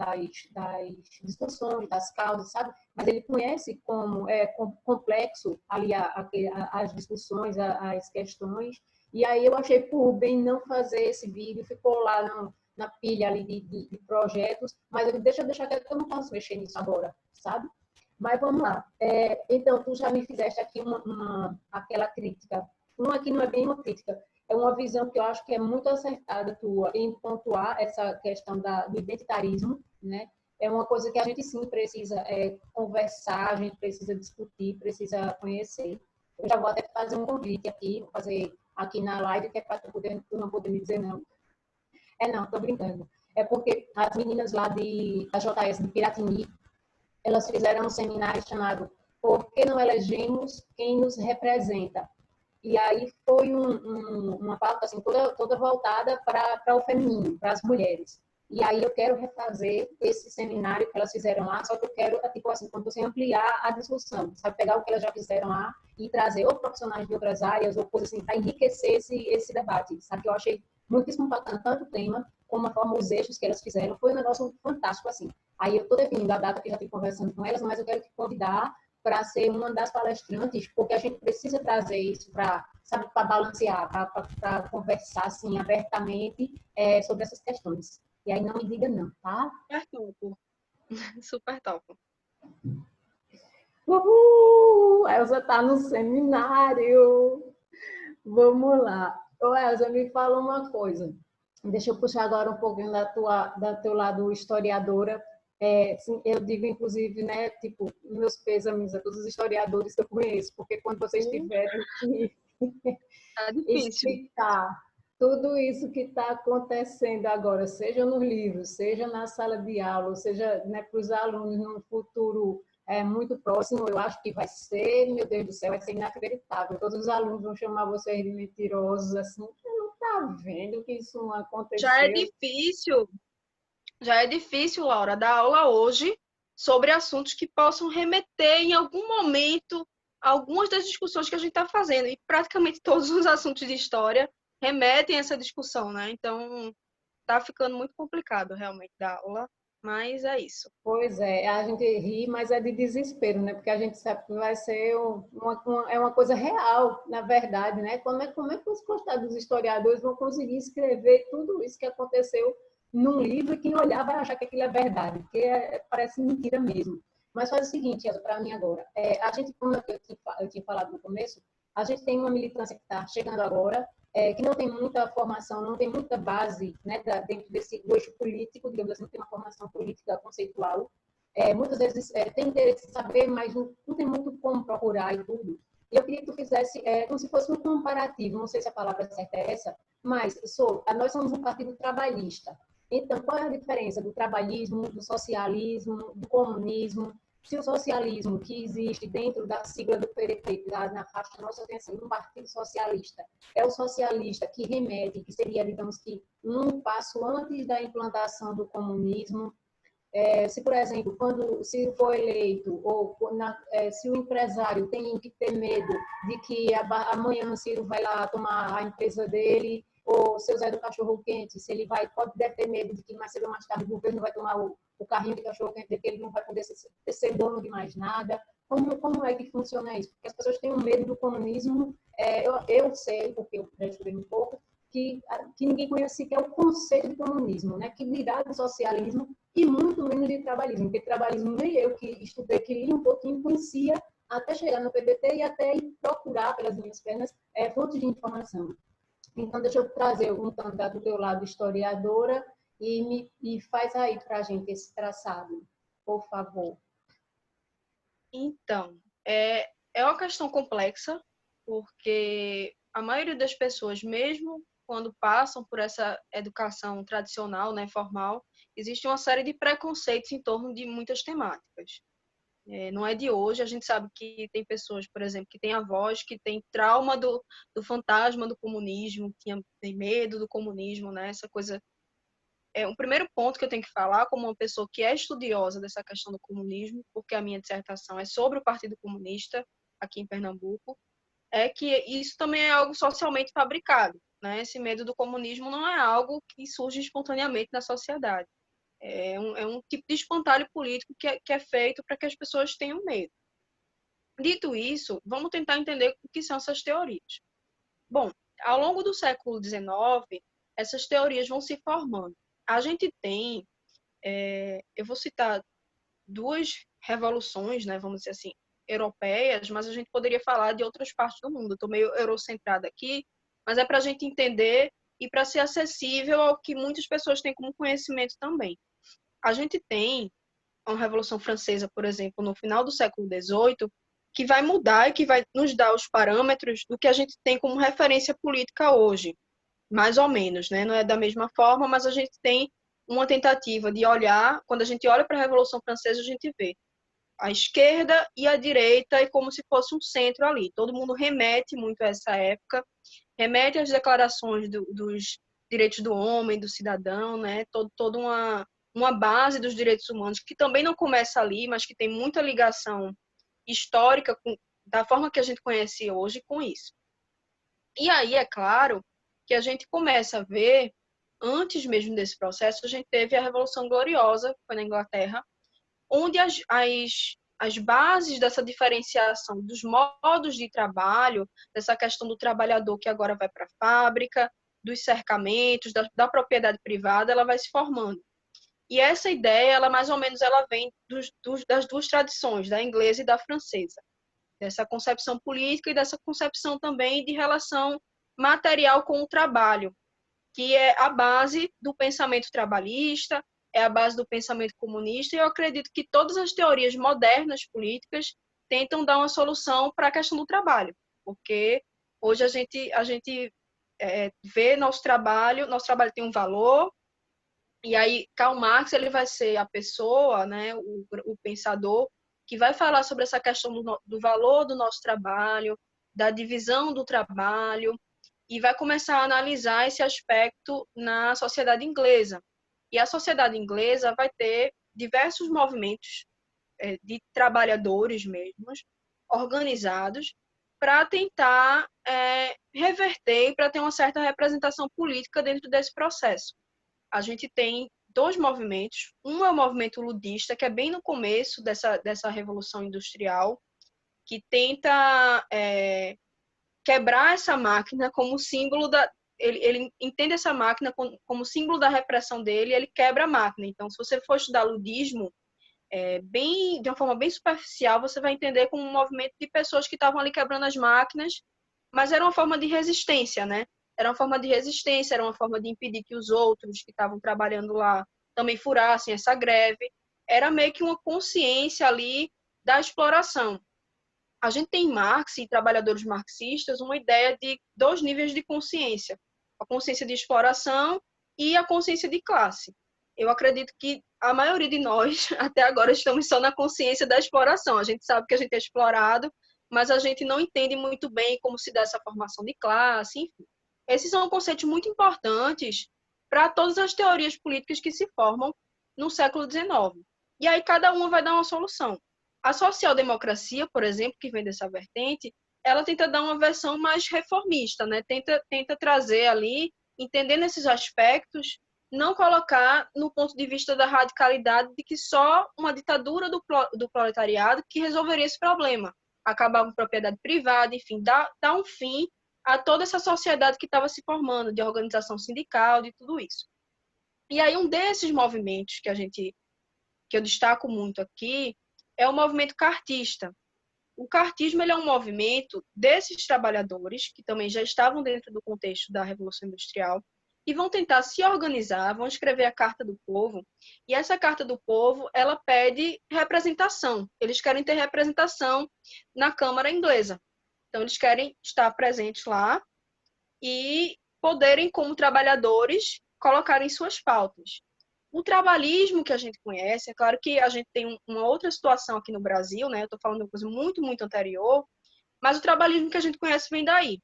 A: discussões, das causas, sabe? Mas ele conhece como é complexo ali as discussões, as questões. E aí eu achei por bem não fazer esse vídeo, ficou lá na pilha ali de projetos, mas eu disse, deixa que eu não posso mexer nisso agora, sabe? Mas vamos lá. Então, tu já me fizeste aqui aquela crítica. Uma que não é bem uma crítica, é uma visão que eu acho que é muito acertada tua em pontuar essa questão do identitarismo, né? É uma coisa que a gente sim precisa conversar, a gente precisa discutir, precisa conhecer. Eu já vou até fazer um convite aqui, vou fazer aqui na live, que é para tu não poder me dizer não. Não, estou brincando. É porque as meninas lá da JS de Piratini, elas fizeram um seminário chamado Por que não elegemos quem nos representa? E aí foi uma pauta assim, toda voltada para o feminino, para as mulheres. E aí eu quero refazer esse seminário que elas fizeram lá, só que eu quero, tipo assim, quando você ampliar a discussão, sabe? Pegar o que elas já fizeram lá e trazer ou profissionais de outras áreas ou coisas assim, para enriquecer esse debate, sabe? Que eu achei muitíssimo bacana, tanto o tema como a forma, os eixos que elas fizeram, foi um negócio fantástico, assim. Aí eu estou definindo a data que já estou conversando com elas, mas eu quero te convidar para ser uma das palestrantes, porque a gente precisa trazer isso para, sabe, para balancear, para conversar assim abertamente sobre essas questões. E aí não me diga não, tá?
B: Super top. Super top.
A: Uhul! A Elza tá no seminário. Vamos lá. Ô, Elza, me fala uma coisa. Deixa eu puxar agora um pouquinho do teu lado historiadora. Sim, eu digo, inclusive, né, tipo, meus pêsames a todos os historiadores que eu conheço, porque quando vocês tiverem que
B: Tá difícil.
A: explicar tudo isso que está acontecendo agora, seja nos livros, seja na sala de aula, seja, né, para os alunos no futuro muito próximo, eu acho que vai ser, meu Deus do céu, vai ser inacreditável. Todos os alunos vão chamar vocês de mentirosos, assim, você não está vendo que isso não
B: Já é
A: aconteceu.
B: difícil, já é difícil, Laura, dar aula hoje sobre assuntos que possam remeter em algum momento a algumas das discussões que a gente está fazendo. E praticamente todos os assuntos de história remetem a essa discussão, né? Então, tá ficando muito complicado realmente dar aula, mas é isso.
A: Pois é, a gente ri, mas é de desespero, né? Porque a gente sabe que vai ser é uma coisa real, na verdade, né? Como é que os contados historiadores vão conseguir escrever tudo isso que aconteceu num livro e quem olhar vai achar que aquilo é verdade, porque parece mentira mesmo. Mas faz o seguinte, para mim agora, a gente, como eu tinha falado no começo, a gente tem uma militância que está chegando agora, que não tem muita formação, não tem muita base, né, dentro desse eixo político, digamos assim, não tem uma formação política conceitual. Muitas vezes tem interesse em saber, mas não tem muito como procurar e tudo. E eu queria que tu fizesse como se fosse um comparativo, não sei se a palavra certa é essa, mas nós somos um partido trabalhista. Então, qual é a diferença do trabalhismo, do socialismo, do comunismo? Se o socialismo que existe dentro da sigla do PDT, na faixa nossa atenção, um partido socialista, é o socialista que remete, que seria, digamos que, um passo antes da implantação do comunismo. Se, por exemplo, quando Ciro for eleito, ou se o empresário tem que ter medo de que amanhã Ciro vai lá tomar a empresa dele, ou seu Zé do Cachorro Quente, se ele deve ter medo de que mais cedo ou mais tarde o governo vai tomar o carrinho de cachorro quente, de que ele não vai poder ser dono de mais nada. Como é que funciona isso? Porque as pessoas têm um medo do comunismo. Eu sei, porque eu já estudei um pouco, que ninguém conhece que é o conceito de comunismo, né? Que dirá de socialismo e muito menos de trabalhismo, porque trabalhismo nem eu que estudei, que li um pouquinho, conhecia até chegar no PDT e até ir procurar pelas minhas pernas fontes de informação. Então, deixa eu trazer um tanto do teu lado historiadora e faz aí para a gente esse traçado, por favor.
B: Então, é uma questão complexa, porque a maioria das pessoas, mesmo quando passam por essa educação tradicional, né, formal, existe uma série de preconceitos em torno de muitas temáticas. Não é de hoje. A gente sabe que tem pessoas, por exemplo, que têm avós que têm trauma do fantasma do comunismo, tem medo do comunismo, né? Essa coisa. Um primeiro ponto que eu tenho que falar, como uma pessoa que é estudiosa dessa questão do comunismo, porque a minha dissertação é sobre o Partido Comunista aqui em Pernambuco, é que isso também é algo socialmente fabricado, né? Esse medo do comunismo não é algo que surge espontaneamente na sociedade. É um tipo de espantalho político que é feito para que as pessoas tenham medo. Dito isso, vamos tentar entender o que são essas teorias. Bom, ao longo do século XIX, essas teorias vão se formando. A gente tem, eu vou citar duas revoluções, né, vamos dizer assim, europeias, mas a gente poderia falar de outras partes do mundo. Estou meio eurocentrada aqui, mas é para a gente entender e para ser acessível ao que muitas pessoas têm como conhecimento também. A gente tem a Revolução Francesa, por exemplo, no final do século XVIII, que vai mudar e que vai nos dar os parâmetros do que a gente tem como referência política hoje, mais ou menos, né? Não é da mesma forma, mas a gente tem uma tentativa de olhar, quando a gente olha para a Revolução Francesa, a gente vê a esquerda e a direita e como se fosse um centro ali. Todo mundo remete muito a essa época, remete às declarações dos direitos do homem, do cidadão, né? Toda uma base dos direitos humanos, que também não começa ali, mas que tem muita ligação histórica da forma que a gente conhece hoje com isso. E aí, é claro, que a gente começa a ver, antes mesmo desse processo, a gente teve a Revolução Gloriosa, que foi na Inglaterra, onde as bases dessa diferenciação dos modos de trabalho, dessa questão do trabalhador que agora vai para a fábrica, dos cercamentos, da propriedade privada, ela vai se formando. E essa ideia, ela mais ou menos, ela vem das duas tradições, da inglesa e da francesa, dessa concepção política e dessa concepção também de relação material com o trabalho, que é a base do pensamento trabalhista, é a base do pensamento comunista, e eu acredito que todas as teorias modernas políticas tentam dar uma solução para a questão do trabalho, porque hoje a gente vê nosso trabalho tem um valor, e aí Karl Marx ele vai ser a pessoa, né, o pensador, que vai falar sobre essa questão do valor do nosso trabalho, da divisão do trabalho, e vai começar a analisar esse aspecto na sociedade inglesa. E a sociedade inglesa vai ter diversos movimentos de trabalhadores mesmos, organizados, para tentar reverter e para ter uma certa representação política dentro desse processo. A gente tem dois movimentos. Um é o movimento ludista, que é bem no começo dessa revolução industrial, que tenta quebrar essa máquina como símbolo da... Ele entende essa máquina como símbolo da repressão dele, ele quebra a máquina. Então, se você for estudar ludismo, de uma forma bem superficial, você vai entender como um movimento de pessoas que estavam ali quebrando as máquinas, mas era uma forma de resistência, né? Era uma forma de resistência, era uma forma de impedir que os outros que estavam trabalhando lá também furassem essa greve. Era meio que uma consciência ali da exploração. A gente tem em Marx e trabalhadores marxistas uma ideia de dois níveis de consciência: a consciência de exploração e a consciência de classe. Eu acredito que a maioria de nós, até agora, estamos só na consciência da exploração. A gente sabe que a gente é explorado, mas a gente não entende muito bem como se dá essa formação de classe, enfim. Esses são conceitos muito importantes para todas as teorias políticas que se formam no século XIX. E aí cada uma vai dar uma solução. A social-democracia, por exemplo, que vem dessa vertente, ela tenta dar uma versão mais reformista, né? Tenta trazer ali, entendendo esses aspectos, não colocar no ponto de vista da radicalidade de que só uma ditadura do proletariado que resolveria esse problema. Acabar com propriedade privada, enfim, dar um fim a toda essa sociedade que estava se formando, de organização sindical, de tudo isso. E aí um desses movimentos que eu destaco muito aqui é o movimento cartista. O cartismo ele é um movimento desses trabalhadores que também já estavam dentro do contexto da Revolução Industrial e vão tentar se organizar, vão escrever a Carta do Povo, e essa Carta do Povo, ela pede representação. Eles querem ter representação na Câmara Inglesa. Então, eles querem estar presentes lá e poderem, como trabalhadores, colocarem suas pautas. O trabalhismo que a gente conhece, é claro que a gente tem uma outra situação aqui no Brasil, né? Eu estou falando de uma coisa muito, muito anterior, mas o trabalhismo que a gente conhece vem daí.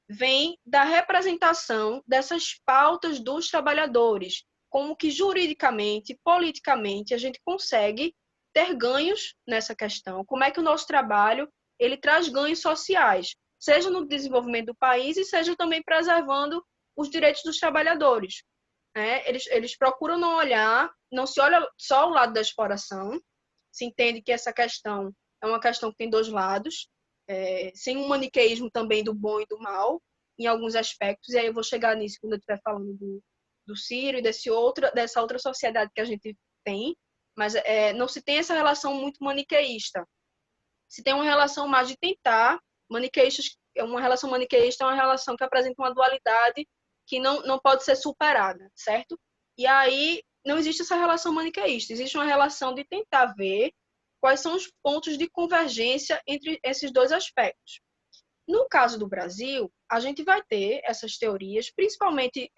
B: Vem da representação dessas pautas dos trabalhadores, como que juridicamente, politicamente, a gente consegue ter ganhos nessa questão. Como é que o nosso trabalho ele traz ganhos sociais, seja no desenvolvimento do país e seja também preservando os direitos dos trabalhadores. Né? Eles procuram não olhar, não se olha só o lado da exploração, se entende que essa questão é uma questão que tem dois lados, sem um maniqueísmo também do bom e do mal, em alguns aspectos, e aí eu vou chegar nisso quando eu estiver falando do Ciro e dessa outra sociedade que a gente tem, mas não se tem essa relação muito maniqueísta. Se tem uma relação mais de tentar, uma relação maniqueísta é uma relação que apresenta uma dualidade que não pode ser superada, certo? E aí não existe essa relação maniqueísta, existe uma relação de tentar ver quais são os pontos de convergência entre esses dois aspectos. No caso do Brasil, a gente vai ter essas teorias, principalmente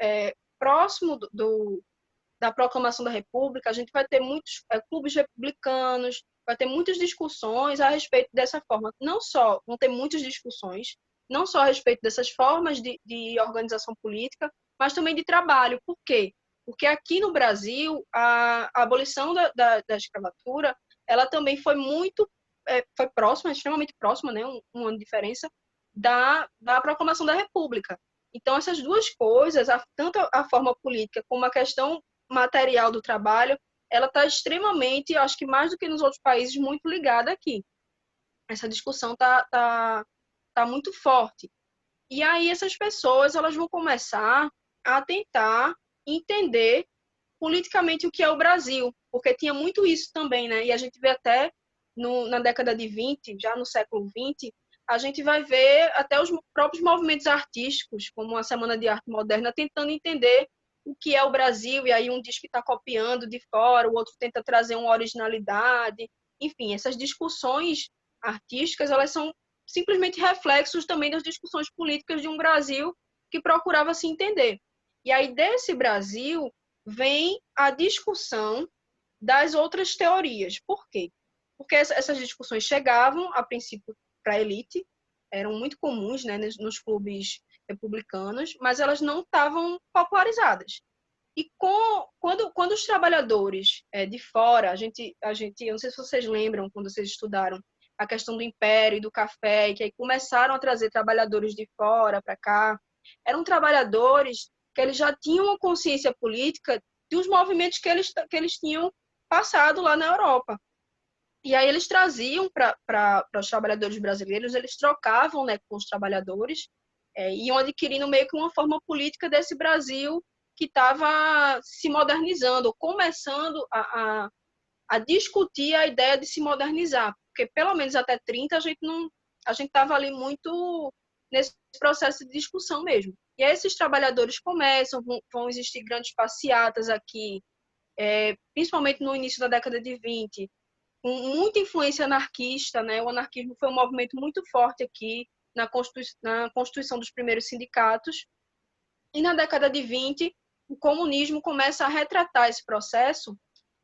B: próximo da proclamação da República, a gente vai ter muitos clubes republicanos, vai ter muitas discussões a respeito dessa forma. Não só vão ter muitas discussões, não só a respeito dessas formas de organização política, mas também de trabalho. Por quê? Porque aqui no Brasil, a abolição da escravatura, ela também foi foi próxima, extremamente próxima, né? Um ano de diferença, da proclamação da República. Então, essas duas coisas, tanto a forma política como a questão material do trabalho, ela está extremamente, acho que mais do que nos outros países, muito ligada aqui. Essa discussão tá muito forte. E aí essas pessoas elas vão começar a tentar entender politicamente o que é o Brasil, porque tinha muito isso também, né? E a gente vê até na década de 20, já no século 20, a gente vai ver até os próprios movimentos artísticos, como a Semana de Arte Moderna, tentando entender o que é o Brasil, e aí um diz que está copiando de fora, o outro tenta trazer uma originalidade. Enfim, essas discussões artísticas, elas são simplesmente reflexos também das discussões políticas de um Brasil que procurava se entender. E aí, desse Brasil, vem a discussão das outras teorias. Por quê? Porque essas discussões chegavam, a princípio, para a elite, eram muito comuns, né, nos clubes republicanos, mas elas não estavam popularizadas. E quando os trabalhadores de fora, eu não sei se vocês lembram, quando vocês estudaram a questão do império e do café, e que aí começaram a trazer trabalhadores de fora para cá, eram trabalhadores que eles já tinham uma consciência política dos movimentos que eles tinham passado lá na Europa. E aí eles traziam para os trabalhadores brasileiros, eles trocavam, né, com os trabalhadores, iam adquirindo meio que uma forma política desse Brasil que estava se modernizando, começando a discutir a ideia de se modernizar, porque pelo menos até 30 a gente estava ali muito nesse processo de discussão mesmo. E aí esses trabalhadores começam, vão existir grandes passeatas aqui, principalmente no início da década de 20, com muita influência anarquista, né? O anarquismo foi um movimento muito forte aqui na constituição dos primeiros sindicatos. E na década de 20, o comunismo começa a retratar esse processo.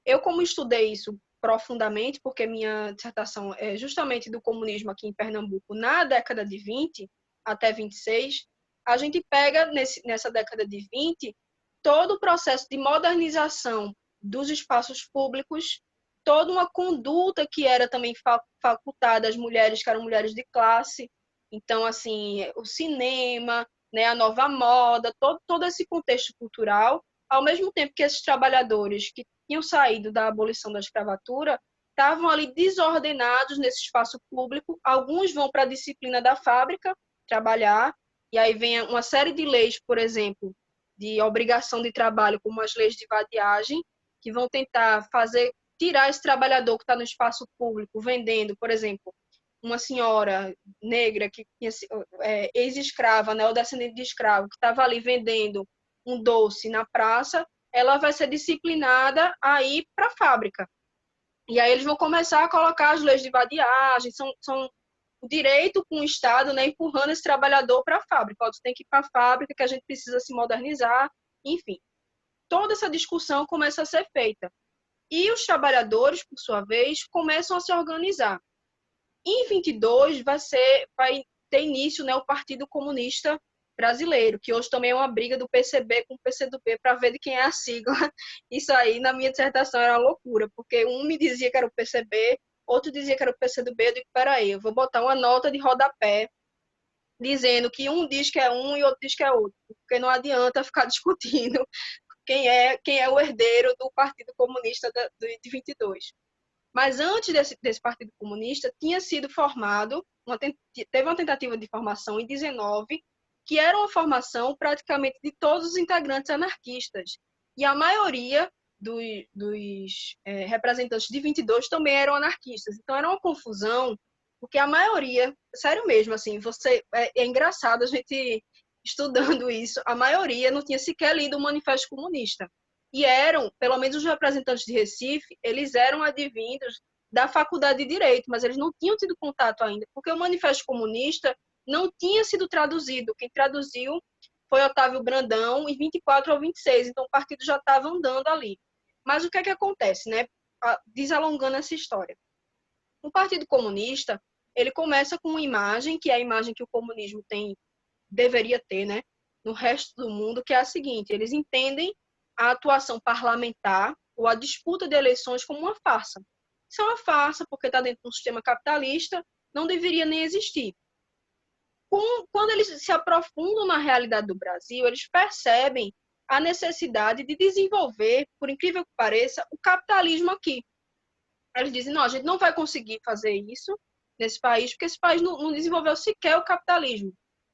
B: Eu, como estudei isso profundamente, porque minha dissertação é justamente do comunismo aqui em Pernambuco, na década de 20 até 26, a gente pega nessa década de 20 todo o processo de modernização dos espaços públicos, toda uma conduta que era também facultada às mulheres, que eram mulheres de classe. Então, assim, o cinema, né, a nova moda, todo esse contexto cultural, ao mesmo tempo que esses trabalhadores que tinham saído da abolição da escravatura estavam ali desordenados nesse espaço público. Alguns vão para a disciplina da fábrica trabalhar, e aí vem uma série de leis, por exemplo, de obrigação de trabalho, como as leis de vadiagem, que vão tentar tirar esse trabalhador que está no espaço público vendendo, por exemplo, uma senhora negra que tinha ex-escrava, né, ou descendente de escravo, que estava ali vendendo um doce na praça, ela vai ser disciplinada a ir para a fábrica. E aí eles vão começar a colocar as leis de vadiagem, são o direito com o Estado, né, empurrando esse trabalhador para a fábrica. Ó, tu tem que ir para a fábrica, que a gente precisa se modernizar, enfim. toda essa discussão começa a ser feita. E os trabalhadores, por sua vez, começam a se organizar. Em 22 vai ter início, né, o Partido Comunista Brasileiro, que hoje também é uma briga do PCB com o PCdoB para ver de quem é a sigla. Isso aí, na minha dissertação, era uma loucura, porque um me dizia que era o PCB, outro dizia que era o PCdoB. Eu digo, peraí, eu vou botar uma nota de rodapé dizendo que um diz que é um e outro diz que é outro, porque não adianta ficar discutindo quem é o herdeiro do Partido Comunista de 22. Mas antes desse Partido Comunista, tinha sido formado, teve uma tentativa de formação em 19, que era uma formação praticamente de todos os integrantes anarquistas. E a maioria dos representantes de 22 também eram anarquistas. Então era uma confusão, porque a maioria, sério mesmo, assim, é engraçado a gente estudando isso, a maioria não tinha sequer lido o Manifesto Comunista. E eram, pelo menos os representantes de Recife, eles eram advindos da Faculdade de Direito, mas eles não tinham tido contato ainda, porque o Manifesto Comunista não tinha sido traduzido. Quem traduziu foi Otávio Brandão, em 24 ou 26, então o partido já estava andando ali. Mas o que é que acontece, né? Desalongando essa história. O Partido Comunista, ele começa com uma imagem, que é a imagem que o comunismo deveria ter, né, no resto do mundo, que é a seguinte: eles entendem a atuação parlamentar ou a disputa de eleições como uma farsa. Isso é uma farsa porque está dentro de um sistema capitalista, não deveria nem existir. Quando eles se aprofundam na realidade do Brasil, eles percebem a necessidade de desenvolver, por incrível que pareça, o capitalismo aqui. Eles dizem, não, a gente não vai conseguir fazer isso nesse país, porque esse país não desenvolveu sequer o capitalismo.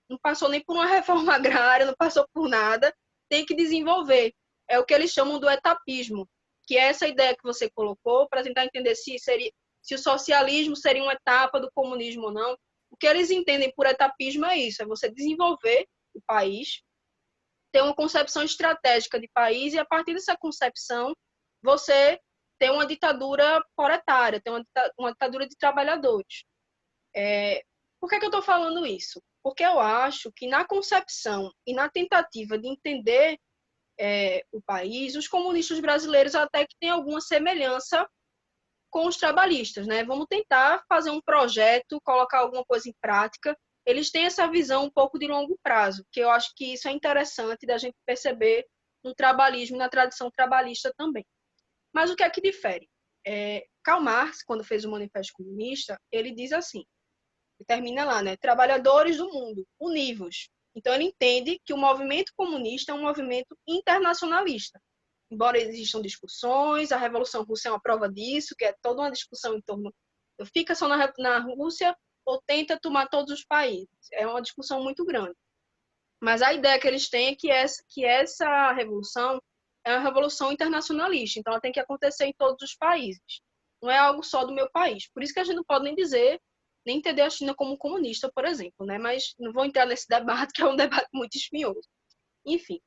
B: Não passou nem por uma reforma agrária, não passou por nada, tem que desenvolver. É o que eles chamam do etapismo, que é essa ideia que você colocou para tentar entender se o socialismo seria uma etapa do comunismo ou não. O que eles entendem por etapismo é isso, é você desenvolver o país, ter uma concepção estratégica de país e, a partir dessa concepção, você ter uma ditadura proletária, ter uma ditadura de trabalhadores. Por que eu estou falando isso? Porque eu acho que na concepção e na tentativa de entender o país, os comunistas brasileiros até que têm alguma semelhança com os trabalhistas, né? Vamos tentar fazer um projeto, colocar alguma coisa em prática. Eles têm essa visão um pouco de longo prazo, que eu acho que isso é interessante da gente perceber no trabalhismo e na tradição trabalhista também. Mas o que é que difere? Karl Marx, quando fez o Manifesto Comunista, ele diz assim, termina lá, né? Trabalhadores do mundo, univos. Então, ele entende que o movimento comunista é um movimento internacionalista. Embora existam discussões, a Revolução Russa é uma prova disso, que é toda uma discussão em torno fica só na Rússia ou tenta tomar todos os países. É uma discussão muito grande. Mas a ideia que eles têm é que essa revolução é uma revolução internacionalista, então ela tem que acontecer em todos os países. Não é algo só do meu país. Por isso que a gente não pode nem dizer, nem entender a China como comunista, por exemplo, né? Mas não vou entrar nesse debate, que é um debate muito espinhoso. Enfim.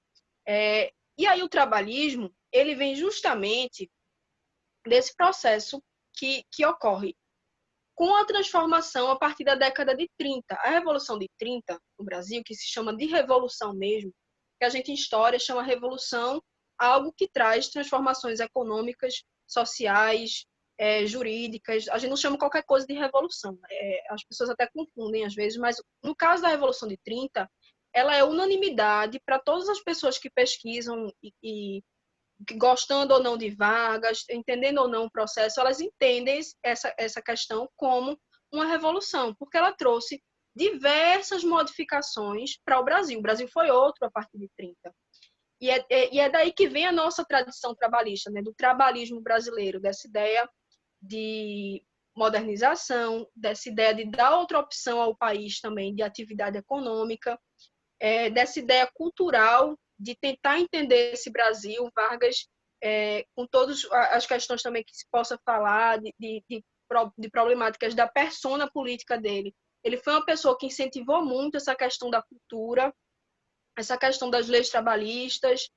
B: E aí o trabalhismo, ele vem justamente desse processo que ocorre com a transformação a partir da década de 30. A Revolução de 30 no Brasil, que se chama de revolução mesmo, que a gente em história chama revolução, algo que traz transformações econômicas, sociais, jurídicas. A gente não chama qualquer coisa de revolução. As pessoas até confundem às vezes, mas no caso da Revolução de 30, ela é unanimidade para todas as pessoas que pesquisam e gostando ou não de vagas, entendendo ou não o processo, elas entendem essa questão como uma revolução, porque ela trouxe diversas modificações para o Brasil. O Brasil foi outro a partir de 30. E é daí que vem a nossa tradição trabalhista, né? Do trabalhismo brasileiro, dessa ideia de modernização, dessa ideia de dar outra opção ao país também de atividade econômica, dessa ideia cultural de tentar entender esse Brasil. Vargas, com todas as questões também que se possa falar de problemáticas da persona política dele, ele foi uma pessoa que incentivou muito essa questão da cultura, essa questão das leis trabalhistas,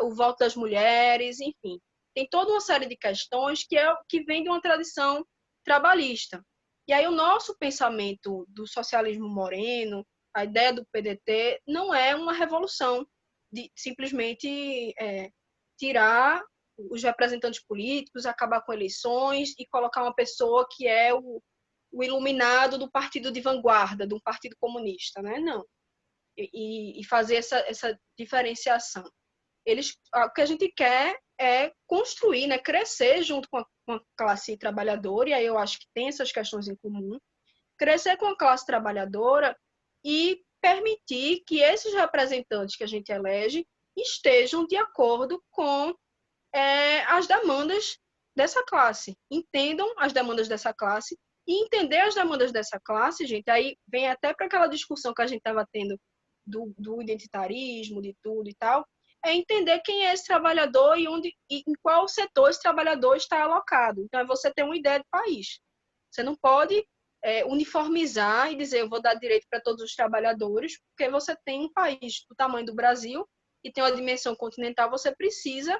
B: o voto das mulheres, enfim. Tem toda uma série de questões que vem de uma tradição trabalhista. E aí o nosso pensamento do socialismo moreno, a ideia do PDT, não é uma revolução de simplesmente tirar os representantes políticos, acabar com eleições e colocar uma pessoa que é o iluminado do partido de vanguarda, do partido comunista, né? Não. E fazer essa diferenciação. O que a gente quer é construir, né? Crescer junto com a classe trabalhadora, e aí eu acho que tem essas questões em comum, crescer com a classe trabalhadora e permitir que esses representantes que a gente elege estejam de acordo com as demandas dessa classe, entendam as demandas dessa classe, e entender as demandas dessa classe, gente, aí vem até para aquela discussão que a gente estava tendo do identitarismo, de tudo e tal, é entender quem é esse trabalhador e em qual setor esse trabalhador está alocado. Então, é você ter uma ideia de país. Você não pode uniformizar e dizer eu vou dar direito para todos os trabalhadores, porque você tem um país do tamanho do Brasil e tem uma dimensão continental, você precisa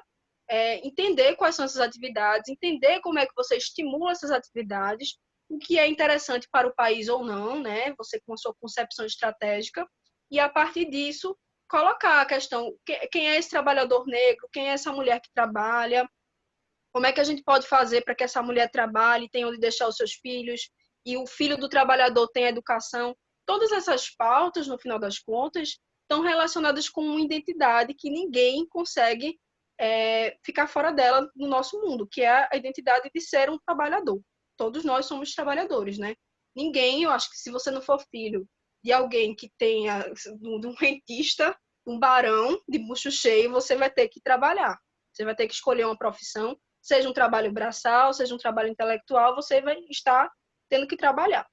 B: entender quais são essas atividades, entender como é que você estimula essas atividades, o que é interessante para o país ou não, né? Você com a sua concepção estratégica, e a partir disso colocar a questão, quem é esse trabalhador negro, quem é essa mulher que trabalha, como é que a gente pode fazer para que essa mulher trabalhe, tenha onde deixar os seus filhos, e o filho do trabalhador tenha educação. Todas essas pautas, no final das contas, estão relacionadas com uma identidade que ninguém consegue ficar fora dela no nosso mundo, que é a identidade de ser um trabalhador. Todos nós somos trabalhadores, né? Ninguém, eu acho que se você não for filho de alguém que tenha, de um rentista, um barão de bucho cheio, você vai ter que trabalhar. Você vai ter que escolher uma profissão, seja um trabalho braçal, seja um trabalho intelectual, você vai estar tendo que trabalhar.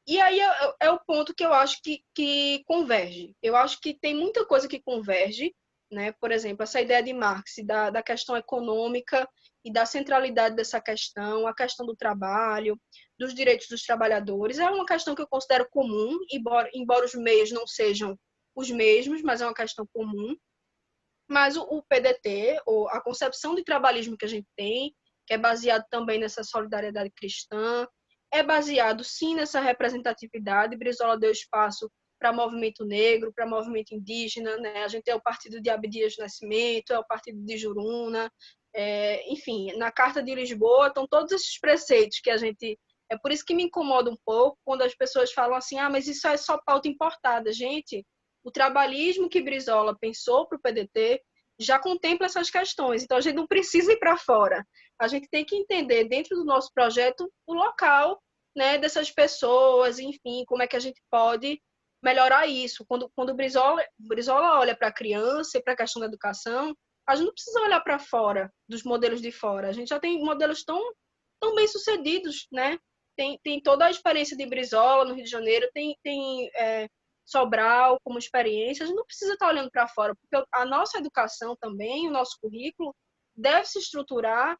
B: E aí é o ponto que eu acho que converge. Eu acho que tem muita coisa que converge, né? Por exemplo, essa ideia de Marx da questão econômica e da centralidade dessa questão, a questão do trabalho, dos direitos dos trabalhadores, é uma questão que eu considero comum, embora os meios não sejam os mesmos, mas é uma questão comum. Mas o PDT, ou a concepção de trabalhismo que a gente tem, que é baseado também nessa solidariedade cristã, é baseado, sim, nessa representatividade. Brizola deu espaço para movimento negro, para movimento indígena, né? A gente tem o partido de Abdias Nascimento, é o partido de Juruna, enfim, na Carta de Lisboa estão todos esses preceitos que a gente... É por isso que me incomoda um pouco quando as pessoas falam assim, mas isso é só pauta importada. Gente, o trabalhismo que Brizola pensou para o PDT já contempla essas questões. Então, a gente não precisa ir para fora. A gente tem que entender, dentro do nosso projeto, o local, né, dessas pessoas, enfim, como é que a gente pode melhorar isso. Quando o Brizola olha para a criança e para a questão da educação, a gente não precisa olhar para fora, dos modelos de fora. A gente já tem modelos tão bem-sucedidos, né? Tem toda a experiência de Brizola no Rio de Janeiro, tem Sobral como experiência, a gente não precisa estar olhando para fora, porque a nossa educação também, o nosso currículo, deve se estruturar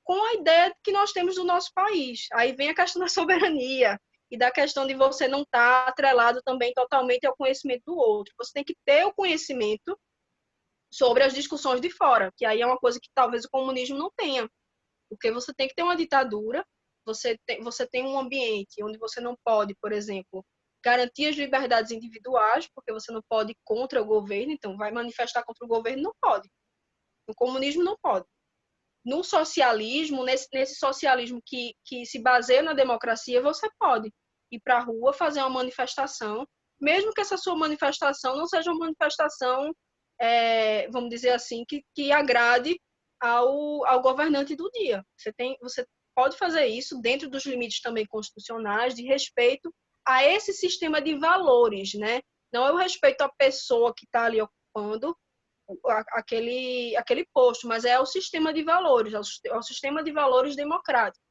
B: com a ideia que nós temos do nosso país. Aí vem a questão da soberania e da questão de você não estar atrelado também totalmente ao conhecimento do outro. Você tem que ter o conhecimento sobre as discussões de fora, que aí é uma coisa que talvez o comunismo não tenha, porque você tem que ter uma ditadura, você tem um ambiente onde você não pode, por exemplo, garantir as liberdades individuais, porque você não pode ir contra o governo, então vai manifestar contra o governo, não pode. No comunismo não pode. No socialismo, nesse socialismo que se baseia na democracia, você pode ir para a rua fazer uma manifestação, mesmo que essa sua manifestação não seja uma manifestação, vamos dizer assim, que agrade ao governante do dia. Você pode fazer isso dentro dos limites também constitucionais, de respeito a esse sistema de valores, né? Não é o respeito à pessoa que está ali ocupando aquele posto, mas é o sistema de valores, é o sistema de valores democrático.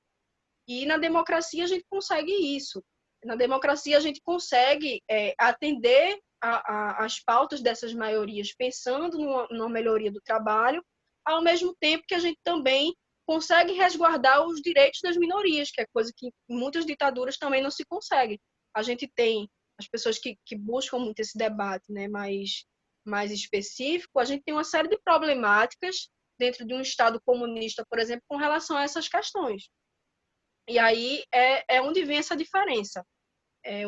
B: E na democracia a gente consegue isso. Na democracia a gente consegue atender as pautas dessas maiorias, pensando numa melhoria do trabalho, ao mesmo tempo que a gente também consegue resguardar os direitos das minorias, que é coisa que em muitas ditaduras também não se consegue. A gente tem as pessoas que buscam muito esse debate, né, mais específico, a gente tem uma série de problemáticas dentro de um Estado comunista, por exemplo, com relação a essas questões. E aí é onde vem essa diferença.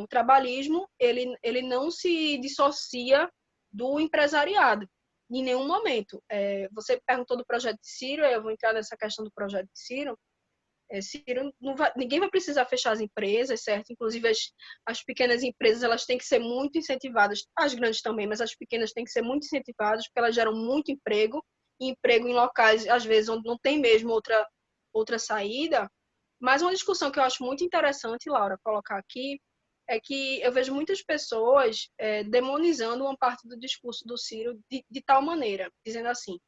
B: O trabalhismo, ele não se dissocia do empresariado. em nenhum momento. Você perguntou do projeto de Ciro, eu vou entrar nessa questão do projeto de Ciro. Ciro ninguém vai precisar fechar as empresas, certo? Inclusive as pequenas empresas, elas têm que ser muito incentivadas, as grandes também, mas as pequenas têm que ser muito incentivadas, porque elas geram muito emprego, e emprego em locais, às vezes, onde não tem mesmo outra saída. Mas uma discussão que eu acho muito interessante, Laura, colocar aqui, é que eu vejo muitas pessoas demonizando uma parte do discurso do Ciro de tal maneira, dizendo assim,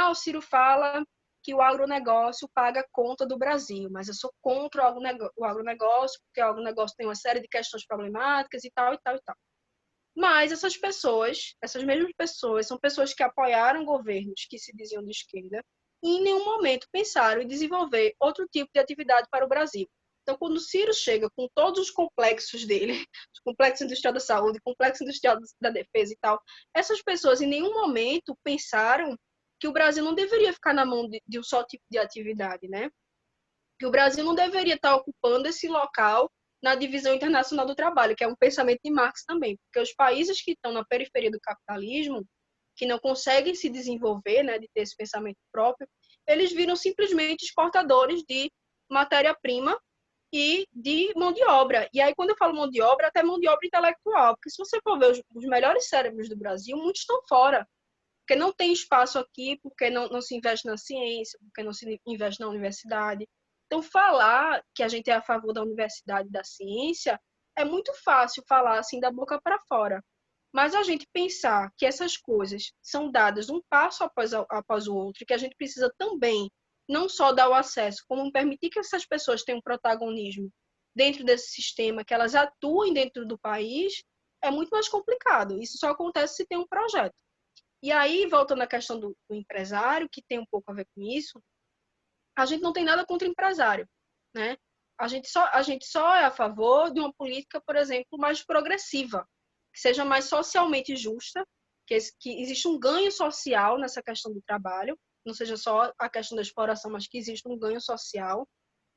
B: o Ciro fala que o agronegócio paga a conta do Brasil, mas eu sou contra o agronegócio, porque o agronegócio tem uma série de questões problemáticas e tal, e tal, e tal. Mas essas mesmas pessoas, são pessoas que apoiaram governos que se diziam de esquerda e em nenhum momento pensaram em desenvolver outro tipo de atividade para o Brasil. Então, quando o Ciro chega com todos os complexos dele, os complexos industrial da saúde, complexo industrial da defesa e tal, essas pessoas em nenhum momento pensaram que o Brasil não deveria ficar na mão de um só tipo de atividade, né? Que o Brasil não deveria estar ocupando esse local na divisão internacional do trabalho, que é um pensamento de Marx também, porque os países que estão na periferia do capitalismo, que não conseguem se desenvolver, né, de ter esse pensamento próprio, eles viram simplesmente exportadores de matéria-prima e de mão de obra. E aí, quando eu falo mão de obra, até mão de obra intelectual, porque se você for ver os melhores cérebros do Brasil, muitos estão fora, porque não tem espaço aqui, porque não se investe na ciência, porque não se investe na universidade. Então, falar que a gente é a favor da universidade e da ciência é muito fácil falar assim da boca para fora. Mas a gente pensar que essas coisas são dadas um passo após o outro, e que a gente precisa também não só dar o acesso, como permitir que essas pessoas tenham protagonismo dentro desse sistema, que elas atuem dentro do país, é muito mais complicado. Isso só acontece se tem um projeto. E aí, voltando à questão do empresário, que tem um pouco a ver com isso, a gente não tem nada contra o empresário, né? A gente só é a favor de uma política, por exemplo, mais progressiva, que seja mais socialmente justa, que existe um ganho social nessa questão do trabalho, não seja só a questão da exploração, mas que existe um ganho social,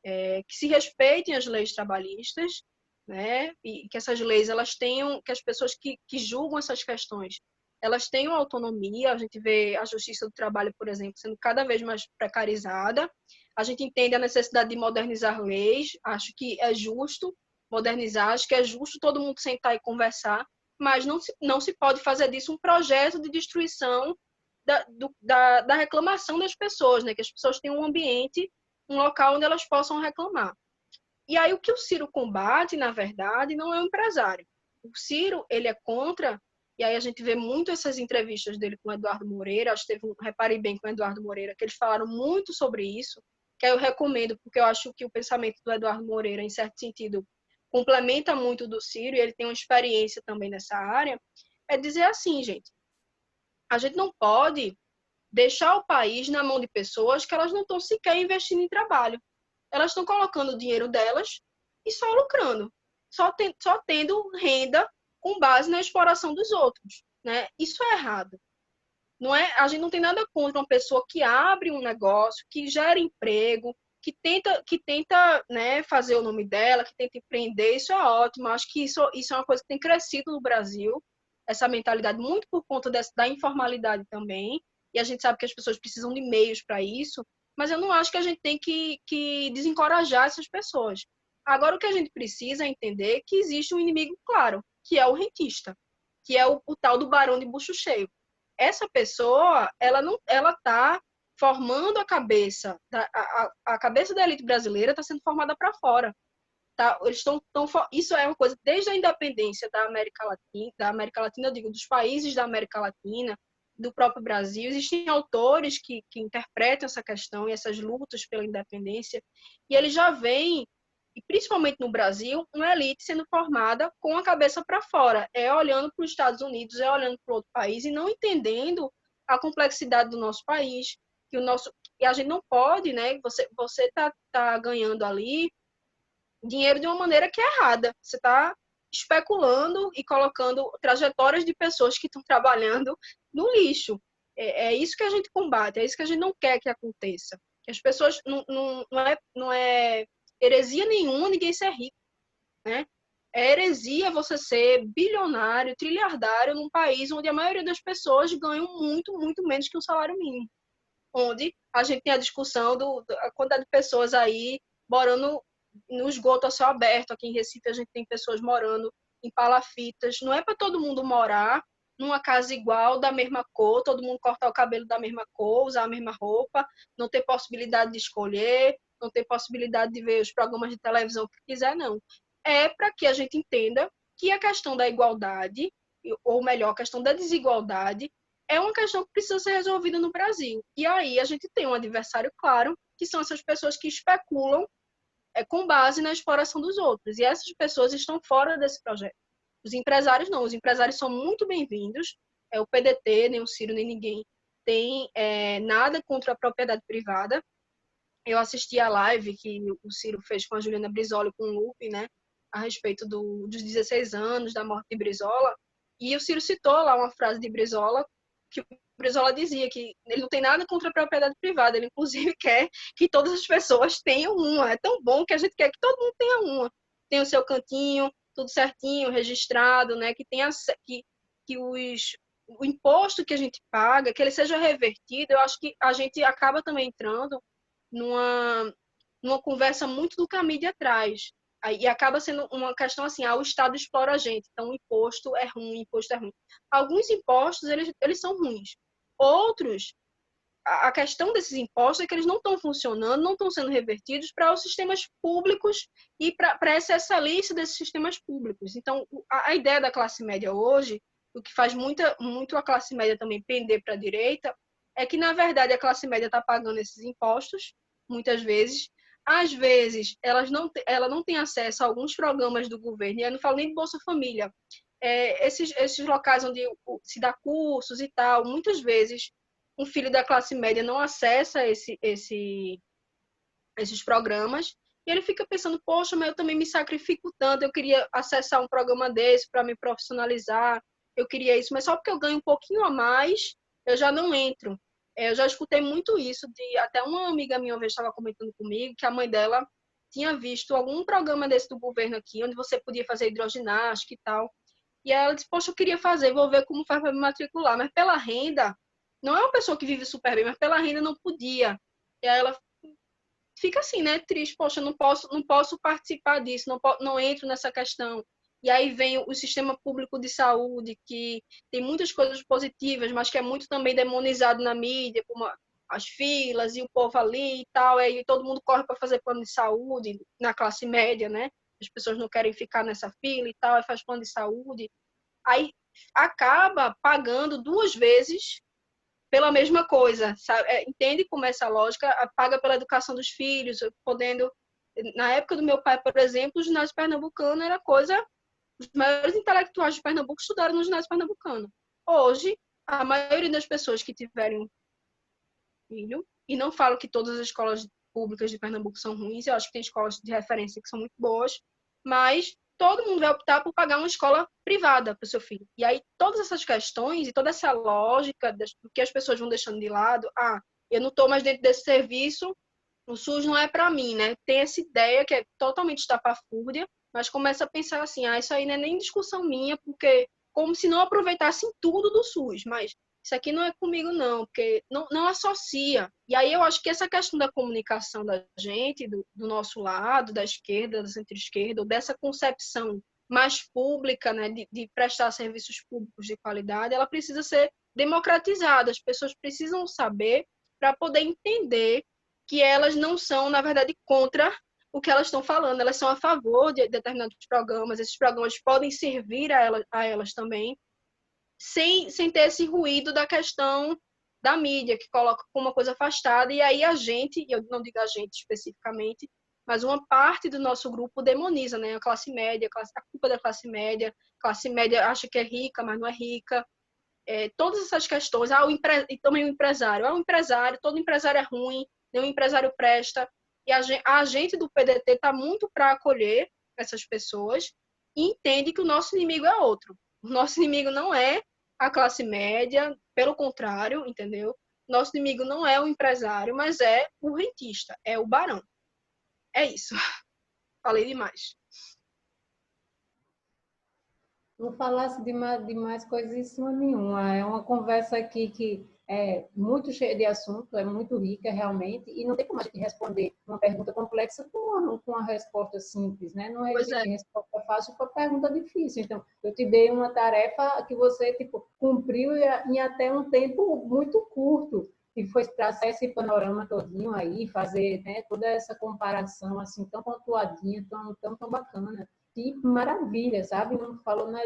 B: que se respeitem as leis trabalhistas, né? E que essas leis elas tenham, que as pessoas que julgam essas questões, elas tenham autonomia. A gente vê a justiça do trabalho, por exemplo, sendo cada vez mais precarizada. A gente entende a necessidade de modernizar leis. Acho que é justo modernizar, acho que é justo todo mundo sentar e conversar, mas não se pode fazer disso um projeto de destruição da reclamação das pessoas, né? Que as pessoas tenham um ambiente, um local onde elas possam reclamar. E aí o que o Ciro combate, na verdade, não é o empresário. O Ciro, ele é contra, e aí a gente vê muito essas entrevistas dele com o Eduardo Moreira, acho que reparei bem com o Eduardo Moreira, que eles falaram muito sobre isso, que aí eu recomendo, porque eu acho que o pensamento do Eduardo Moreira, em certo sentido, complementa muito do Ciro, e ele tem uma experiência também nessa área, é dizer assim, gente, a gente não pode deixar o país na mão de pessoas que elas não estão sequer investindo em trabalho. Elas estão colocando o dinheiro delas e só lucrando, só tendo renda com base na exploração dos outros, né? Isso é errado. Não é, a gente não tem nada contra uma pessoa que abre um negócio, que gera emprego, que tenta, né, fazer o nome dela, que tenta empreender. Isso é ótimo. Acho que isso é uma coisa que tem crescido no Brasil, essa mentalidade, muito por conta da informalidade também. E a gente sabe que as pessoas precisam de meios para isso, mas eu não acho que a gente tem que desencorajar essas pessoas. Agora, o que a gente precisa é entender que existe um inimigo claro, que é o rentista, que é o tal do barão de bucho cheio. Essa pessoa, ela está formando a cabeça, a cabeça da elite brasileira está sendo formada para fora. Tá? Isso é uma coisa desde a independência da América Latina, eu digo, dos países da América Latina, do próprio Brasil. Existem autores que interpretam essa questão e essas lutas pela independência, e eles já vêm, e principalmente no Brasil, uma elite sendo formada com a cabeça para fora, olhando para os Estados Unidos, olhando para outro país e não entendendo a complexidade do nosso país, e a gente não pode, né? Você tá ganhando ali dinheiro de uma maneira que é errada. Você está especulando e colocando trajetórias de pessoas que estão trabalhando no lixo. É isso que a gente combate, é isso que a gente não quer que aconteça. Que as pessoas não é heresia nenhuma ninguém ser rico, né? É heresia você ser bilionário, trilhardário num país onde a maioria das pessoas ganham muito, muito menos que um salário mínimo. Onde a gente tem a discussão da quantidade de pessoas aí morando no esgoto a céu aberto. Aqui em Recife a gente tem pessoas morando em palafitas. Não é para todo mundo morar numa casa igual, da mesma cor, todo mundo cortar o cabelo da mesma cor, usar a mesma roupa, não ter possibilidade de escolher, não ter possibilidade de ver os programas de televisão que quiser, não. É para que a gente entenda que a questão da igualdade, ou melhor, a questão da desigualdade, é uma questão que precisa ser resolvida no Brasil. E aí a gente tem um adversário claro, que são essas pessoas que especulam com base na exploração dos outros. E essas pessoas estão fora desse projeto. Os empresários não. Os empresários são muito bem-vindos. O PDT, nem o Ciro, nem ninguém tem nada contra a propriedade privada. Eu assisti a live que o Ciro fez com a Juliana Brizola, com o Lupe, né, a respeito dos 16 anos da morte de Brizola. E o Ciro citou lá uma frase de Brizola, que o Brizola dizia que ele não tem nada contra a propriedade privada, ele inclusive quer que todas as pessoas tenham uma. É tão bom que a gente quer que todo mundo tenha uma. Tenha o seu cantinho, tudo certinho, registrado, né? Que tenha que o imposto que a gente paga, que ele seja revertido. Eu acho que a gente acaba também entrando numa conversa muito do que a mídia traz. E acaba sendo uma questão assim, o Estado explora a gente, então o imposto é ruim, o imposto é ruim. Alguns impostos, eles são ruins. Outros, a questão desses impostos é que eles não estão funcionando, não estão sendo revertidos para os sistemas públicos e para essa excelência desses sistemas públicos. Então, a ideia da classe média hoje, o que faz muito a classe média também pender para a direita, é que, na verdade, a classe média está pagando esses impostos, muitas vezes. Às vezes, ela não tem acesso a alguns programas do governo, e eu não falo nem de Bolsa Família, esses locais onde se dá cursos e tal, muitas vezes um filho da classe média não acessa esses programas, e ele fica pensando, poxa, mas eu também me sacrifico tanto, eu queria acessar um programa desse para me profissionalizar, eu queria isso, mas só porque eu ganho um pouquinho a mais, eu já não entro. Eu já escutei muito isso, até uma amiga minha uma vez estava comentando comigo que a mãe dela tinha visto algum programa desse do governo aqui, onde você podia fazer hidroginástica e tal, e aí ela disse, poxa, eu queria fazer, vou ver como faz para me matricular, mas pela renda, não é uma pessoa que vive super bem, mas pela renda não podia. E aí ela fica assim, né, triste, poxa, não posso participar disso, não entro nessa questão. E aí vem o sistema público de saúde, que tem muitas coisas positivas, mas que é muito também demonizado na mídia, como as filas e o povo ali e tal, aí todo mundo corre para fazer plano de saúde na classe média, né? As pessoas não querem ficar nessa fila e tal, aí faz plano de saúde. Aí acaba pagando duas vezes pela mesma coisa, sabe? Entende como é essa lógica? Paga pela educação dos filhos, podendo... Na época do meu pai, por exemplo, o ginásio pernambucano era coisa... Os maiores intelectuais de Pernambuco estudaram no ginásio pernambucano. Hoje, a maioria das pessoas que tiverem um filho, e não falo que todas as escolas públicas de Pernambuco são ruins, eu acho que tem escolas de referência que são muito boas, mas todo mundo vai optar por pagar uma escola privada para o seu filho. E aí, todas essas questões e toda essa lógica do que as pessoas vão deixando de lado, eu não estou mais dentro desse serviço, o SUS não é para mim, né? Tem essa ideia que é totalmente estapafúrdia, mas começa a pensar assim, isso aí não é nem discussão minha, porque como se não aproveitassem tudo do SUS, mas isso aqui não é comigo não, porque não associa. E aí eu acho que essa questão da comunicação da gente, do nosso lado, da esquerda, da centro-esquerda, ou dessa concepção mais pública, né, de prestar serviços públicos de qualidade, ela precisa ser democratizada. As pessoas precisam saber para poder entender que elas não são, na verdade, contra o que elas estão falando, elas são a favor de determinados programas, esses programas podem servir a elas também, sem ter esse ruído da questão da mídia, que coloca como uma coisa afastada, e aí a gente, eu não digo a gente especificamente, mas uma parte do nosso grupo demoniza, né? A classe média, a culpa da classe média acha que é rica, mas não é rica, todas essas questões, e também o empresário, todo empresário é ruim, nenhum empresário presta, e a gente do PDT está muito para acolher essas pessoas e entende que o nosso inimigo é outro. O nosso inimigo não é a classe média, pelo contrário, entendeu? Nosso inimigo não é o empresário, mas é o rentista, é o barão. É isso. Falei demais.
A: Não falasse de mais coisíssima nenhuma. É uma conversa aqui que é muito cheia de assunto, é muito rica realmente, e não tem como a gente responder uma pergunta complexa com uma resposta simples, né? Não
B: Pois é.
A: existe resposta fácil para pergunta difícil. Então, eu te dei uma tarefa que você tipo, cumpriu em até um tempo muito curto, que foi traçar esse panorama todinho aí, fazer, né, toda essa comparação assim tão pontuadinha, tão bacana. Que maravilha, sabe? Não falou né,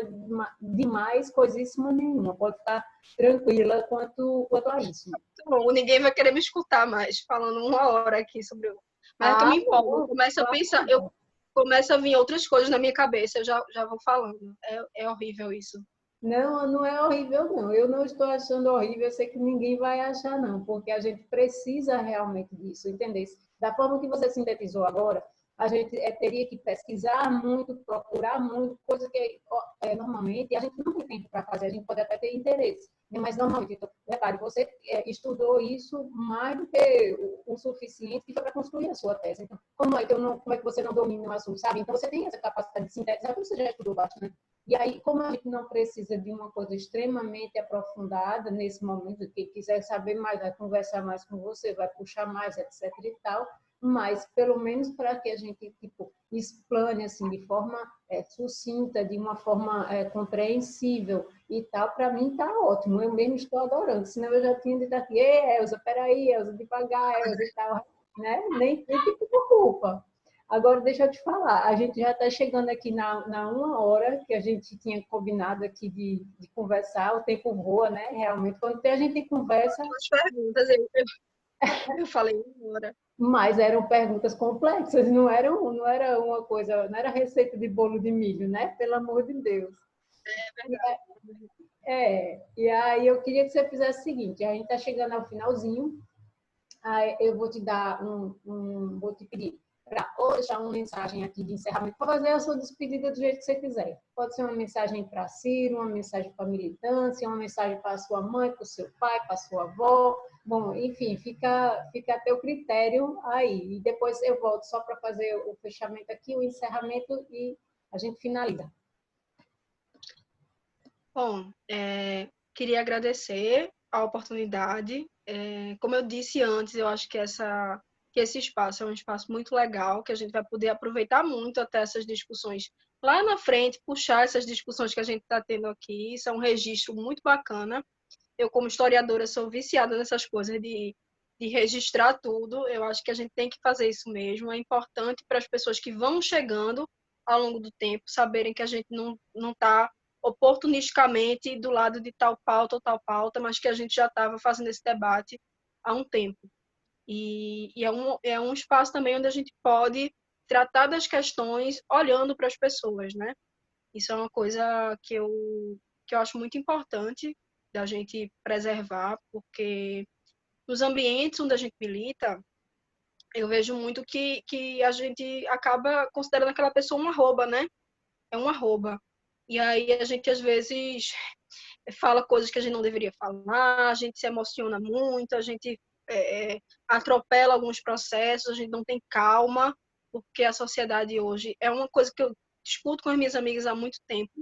A: demais coisíssima nenhuma. Pode ficar tranquila quanto a isso.
B: Bom, ninguém vai querer me escutar mais, falando 1 hora aqui sobre o. Mas é que eu
A: Ah,
B: me empolgo, eu
A: não,
B: começo a pensar, eu começo a vir outras coisas na minha cabeça, eu já vou falando. É horrível isso.
A: não, não é horrível, não. Eu não estou achando horrível, eu sei que ninguém vai achar, não, porque a gente precisa realmente disso, entendeu? Da forma que você sintetizou agora, a gente teria que pesquisar muito, procurar muito, coisa que normalmente a gente não tem tempo para fazer, a gente pode até ter interesse, né? Mas normalmente, então, repare, você estudou isso mais do que o suficiente que foi para construir a sua tese. Então, como é que você não domina o assunto, sabe? Então, você tem essa capacidade de sintetizar, porque você já estudou bastante. E aí, como a gente não precisa de uma coisa extremamente aprofundada nesse momento, quem quiser saber mais, vai conversar mais com você, vai puxar mais, etc e tal, mas pelo menos para que a gente tipo, explane assim, de forma sucinta, de uma forma compreensível e tal, para mim está ótimo, eu mesmo estou adorando, senão eu já tinha dito aqui, ei, Elza, peraí, Elza, devagar, Elza e tal, né? Nem te preocupa. Agora, deixa eu te falar, a gente já está chegando aqui na 1 hora que a gente tinha combinado aqui de conversar, o tempo voa, né? Realmente, quando a gente conversa,
B: As perguntas, eu falei 1 hora.
A: mas eram perguntas complexas, não era uma coisa, não era receita de bolo de milho, né? Pelo amor de Deus.
B: É verdade.
A: E aí eu queria que você fizesse o seguinte, a gente está chegando ao finalzinho, aí eu vou te dar vou te pedir para ou deixar uma mensagem aqui de encerramento, para fazer a sua despedida do jeito que você quiser. Pode ser uma mensagem para Ciro, uma mensagem para a militância, uma mensagem para a sua mãe, para o seu pai, para a sua avó. Bom, enfim, fica a teu critério aí. E depois eu volto só para fazer o fechamento aqui, o encerramento e a gente finaliza.
B: Bom, queria agradecer a oportunidade. Como eu disse antes, eu acho que esse espaço é um espaço muito legal, que a gente vai poder aproveitar muito até essas discussões lá na frente, puxar essas discussões que a gente está tendo aqui. Isso é um registro muito bacana. Eu, como historiadora, sou viciada nessas coisas de registrar tudo. Eu acho que a gente tem que fazer isso mesmo. É importante para as pessoas que vão chegando ao longo do tempo saberem que a gente não está oportunisticamente do lado de tal pauta ou tal pauta, mas que a gente já estava fazendo esse debate há um tempo. E é um espaço também onde a gente pode tratar das questões olhando para as pessoas, né? Isso é uma coisa que eu acho muito importante da gente preservar, porque nos ambientes onde a gente milita, eu vejo muito que a gente acaba considerando aquela pessoa um arroba, né? É um arroba. E aí a gente, às vezes, fala coisas que a gente não deveria falar, a gente se emociona muito, a gente atropela alguns processos, a gente não tem calma, porque a sociedade hoje é uma coisa que eu discuto com as minhas amigas há muito tempo.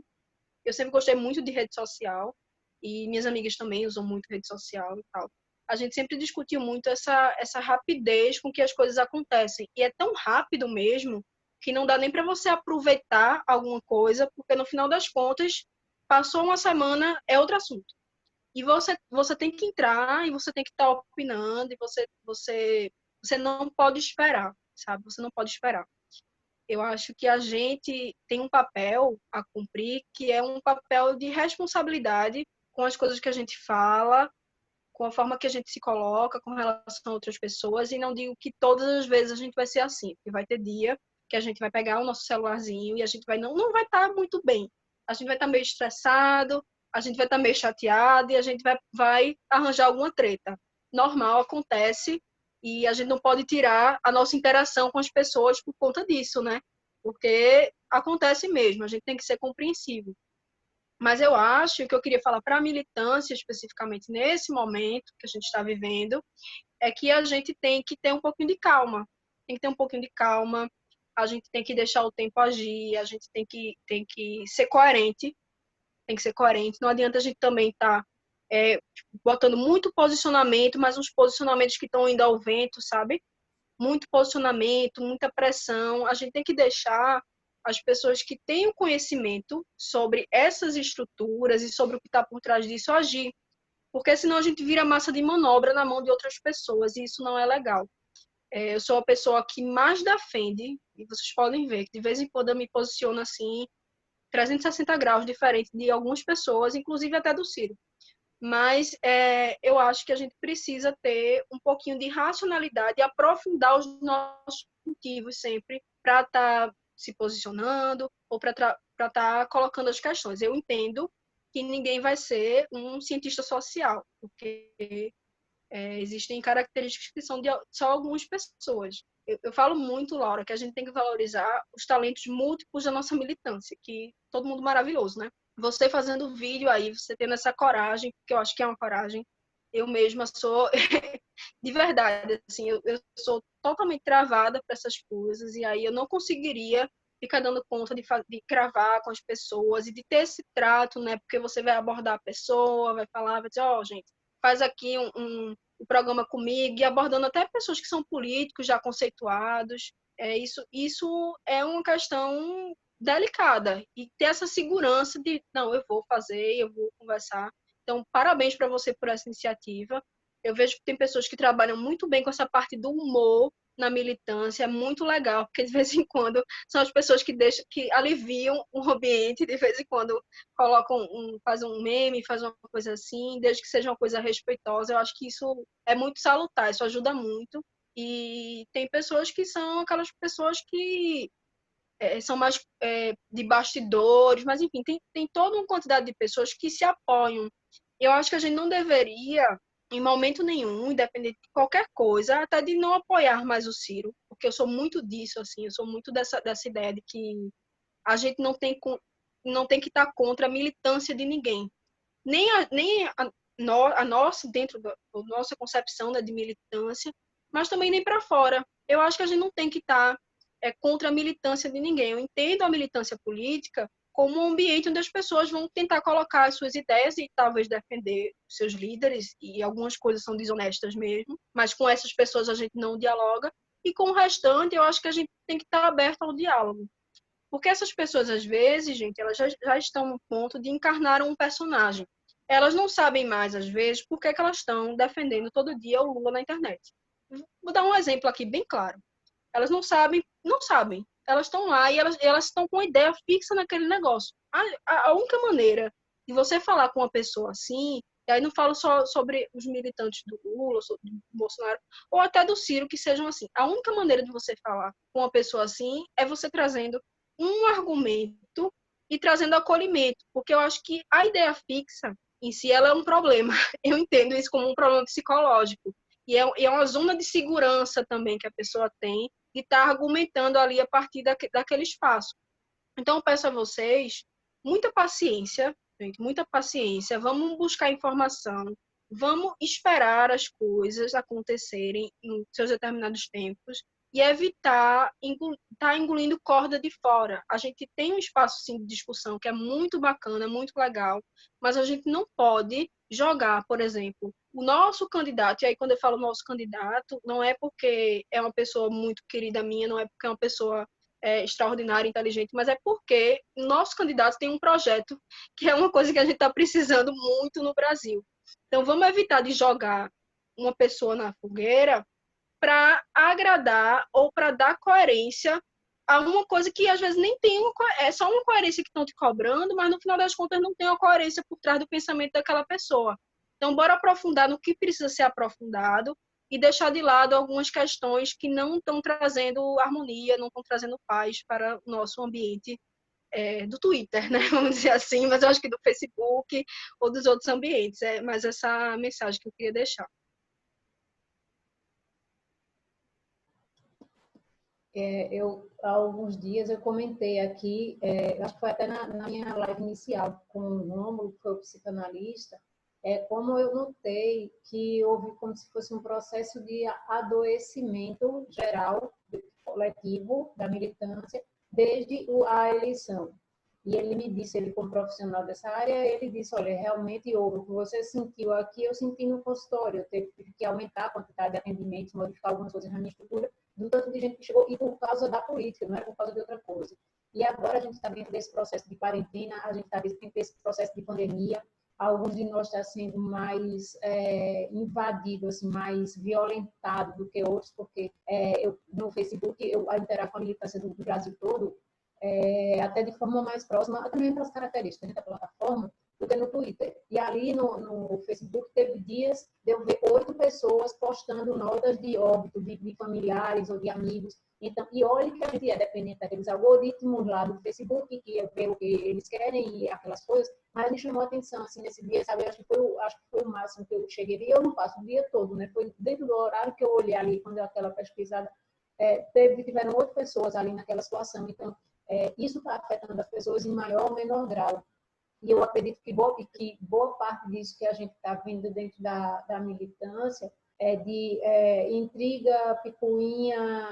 B: Eu sempre gostei muito de rede social e minhas amigas também usam muito rede social e tal. A gente sempre discutiu muito essa rapidez com que as coisas acontecem. E é tão rápido mesmo que não dá nem para você aproveitar alguma coisa, porque no final das contas, passou uma semana, é outro assunto. E você tem que entrar e você tem que estar opinando e você não pode esperar, sabe? Você não pode esperar. Eu acho que a gente tem um papel a cumprir, que é um papel de responsabilidade com as coisas que a gente fala, com a forma que a gente se coloca com relação a outras pessoas, e não digo que todas as vezes a gente vai ser assim, porque vai ter dia que a gente vai pegar o nosso celularzinho e a gente não vai estar muito bem. A gente vai estar meio estressado, a gente vai estar meio chateado e a gente vai arranjar alguma treta. Normal, acontece, e a gente não pode tirar a nossa interação com as pessoas por conta disso, né? Porque acontece mesmo, a gente tem que ser compreensivo. Mas eu acho que eu queria falar para a militância, especificamente nesse momento que a gente está vivendo, é que a gente tem que ter um pouquinho de calma. Tem que ter um pouquinho de calma, a gente tem que deixar o tempo agir, a gente tem que ser coerente tem que ser coerente. Não adianta a gente também estar botando muito posicionamento, mas uns posicionamentos que estão indo ao vento, sabe? Muito posicionamento, muita pressão. A gente tem que deixar as pessoas que têm o conhecimento sobre essas estruturas e sobre o que está por trás disso agir. Porque senão a gente vira massa de manobra na mão de outras pessoas, e isso não é legal. Eu sou a pessoa que mais defende, e vocês podem ver que de vez em quando eu me posiciono assim, 360 graus diferente de algumas pessoas, inclusive até do Ciro. Mas eu acho que a gente precisa ter um pouquinho de racionalidade e aprofundar os nossos motivos sempre para estar se posicionando ou para estar colocando as questões. Eu entendo que ninguém vai ser um cientista social, porque existem características que são de só algumas pessoas. Eu falo muito, Laura, que a gente tem que valorizar os talentos múltiplos da nossa militância, que todo mundo maravilhoso, né? Você fazendo vídeo aí, você tendo essa coragem, que eu acho que é uma coragem. Eu mesma sou, de verdade, assim, eu sou totalmente travada para essas coisas, e aí eu não conseguiria ficar dando conta de gravar com as pessoas e de ter esse trato, né? Porque você vai abordar a pessoa, vai falar, vai dizer, ó, gente, faz aqui um programa comigo, e abordando até pessoas que são políticos já conceituados. Isso é uma questão delicada, e ter essa segurança de, não, eu vou fazer, eu vou conversar. Então, parabéns para você por essa iniciativa. Eu vejo que tem pessoas que trabalham muito bem com essa parte do humor na militância, é muito legal, porque de vez em quando são as pessoas que aliviam o ambiente, de vez em quando colocam faz um meme, faz uma coisa assim, desde que seja uma coisa respeitosa. Eu acho que isso é muito salutar, isso ajuda muito. E tem pessoas que são aquelas pessoas que são mais de bastidores, mas enfim, tem toda uma quantidade de pessoas que se apoiam. Eu acho que a gente não deveria, em momento nenhum, independente de qualquer coisa, até de não apoiar mais o Ciro, porque eu sou muito disso, assim, eu sou muito dessa ideia de que a gente não tem que estar contra a militância de ninguém. Nem a nossa, dentro da nossa concepção, né, de militância, mas também nem para fora. Eu acho que a gente não tem que estar contra a militância de ninguém. Eu entendo a militância política como um ambiente onde as pessoas vão tentar colocar as suas ideias e talvez defender os seus líderes, e algumas coisas são desonestas mesmo, mas com essas pessoas a gente não dialoga, e com o restante eu acho que a gente tem que estar aberto ao diálogo. Porque essas pessoas, às vezes, gente, elas já estão no ponto de encarnar um personagem. Elas não sabem mais, às vezes, por que elas estão defendendo todo dia o Lula na internet. Vou dar um exemplo aqui bem claro. Elas não sabem, não sabem. Elas estão lá e elas estão com uma ideia fixa naquele negócio. A única maneira de você falar com uma pessoa assim, e aí não falo só sobre os militantes do Lula, do Bolsonaro, ou até do Ciro, que sejam assim. A única maneira de você falar com uma pessoa assim é você trazendo um argumento e trazendo acolhimento, porque eu acho que a ideia fixa em si ela é um problema. Eu entendo isso como um problema psicológico. E é uma zona de segurança também que a pessoa tem de estar argumentando ali a partir daquele espaço. Então, eu peço a vocês muita paciência, gente, muita paciência. Vamos buscar informação, vamos esperar as coisas acontecerem em seus determinados tempos e evitar estar engolindo corda de fora. A gente tem um espaço sim, de discussão que é muito bacana, muito legal, mas a gente não pode jogar, por exemplo, o nosso candidato, e aí quando eu falo nosso candidato, não é porque é uma pessoa muito querida minha, não é porque é uma pessoa extraordinária, inteligente, mas é porque o nosso candidato tem um projeto que é uma coisa que a gente está precisando muito no Brasil. Então, vamos evitar de jogar uma pessoa na fogueira para agradar ou para dar coerência a uma coisa que às vezes nem tem é só uma coerência que estão te cobrando, mas no final das contas não tem uma coerência por trás do pensamento daquela pessoa. Então, bora aprofundar no que precisa ser aprofundado e deixar de lado algumas questões que não estão trazendo harmonia, não estão trazendo paz para o nosso ambiente do Twitter, né? Vamos dizer assim, mas eu acho que do Facebook ou dos outros ambientes. É mais essa mensagem que eu queria deixar.
A: Há alguns dias eu comentei aqui, acho que foi até na minha live inicial com o Rômulo, que foi o psicanalista, como eu notei que houve como se fosse um processo de adoecimento geral, coletivo, da militância, desde a eleição. E ele me disse, ele como profissional dessa área, ele disse, olha, realmente houve, o que você sentiu aqui, eu senti no consultório, eu tive que aumentar a quantidade de atendimentos, modificar algumas coisas na minha estrutura, do tanto de gente que chegou, e por causa da política, não é por causa de outra coisa. E agora a gente está dentro desse processo de quarentena, a gente está dentro desse processo de pandemia, alguns de nós está sendo mais invadido, assim, mais violentado do que outros, porque no Facebook eu interajo com a militância do Brasil todo, até de forma mais próxima, também pelas características da plataforma, do que no Twitter. E ali no Facebook teve dias de eu ver 8 pessoas postando notas de óbito, de familiares ou de amigos. Então, e olha que a gente é dependente daqueles algoritmos lá do Facebook, que vê o que eles querem e aquelas coisas, mas me chamou a atenção, assim, nesse dia, sabe? Acho que foi o máximo que eu cheguei. E eu não passo o dia todo, né? Foi dentro do horário que eu olhei ali, quando eu aquela pesquisada, tiveram 8 pessoas ali naquela situação. Então, isso está afetando as pessoas em maior ou menor grau. E eu acredito que boa parte disso que a gente está vendo dentro da militância é de intriga, picuinha,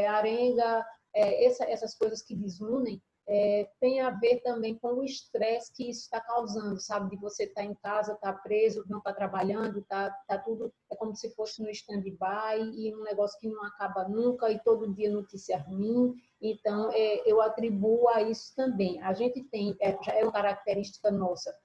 A: arenga, essas coisas que desunem, tem a ver também com o estresse que isso está causando, sabe? De você estar em casa, estar preso, não estar trabalhando, tá tudo, é como se fosse no stand-by e um negócio que não acaba nunca e todo dia notícia ruim. Então, eu atribuo a isso também. A gente tem, já é uma característica nossa,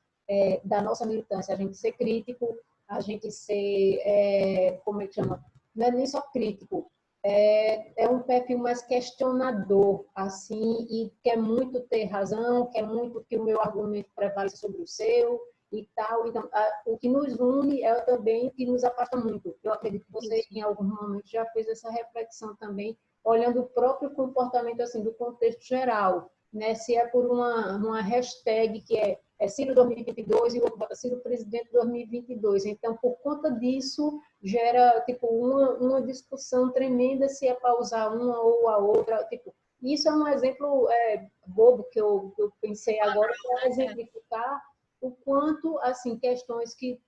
A: da nossa militância, a gente ser crítico, a gente ser, como é que chama? Não é nem só crítico, é um perfil mais questionador, assim, e quer muito ter razão, quer muito que o meu argumento prevaleça sobre o seu e tal. Então, o que nos une é também o que nos afasta muito. Eu acredito que você, em algum momento, já fez essa reflexão também, olhando o próprio comportamento, assim, do contexto geral, né? Se é por uma hashtag que é Ciro 2022 e o outro bota Ciro Presidente 2022. Então, por conta disso, gera tipo uma discussão tremenda se é para usar uma ou a outra. Tipo, isso é um exemplo bobo que eu pensei agora para exemplificar o quanto, assim, questões que,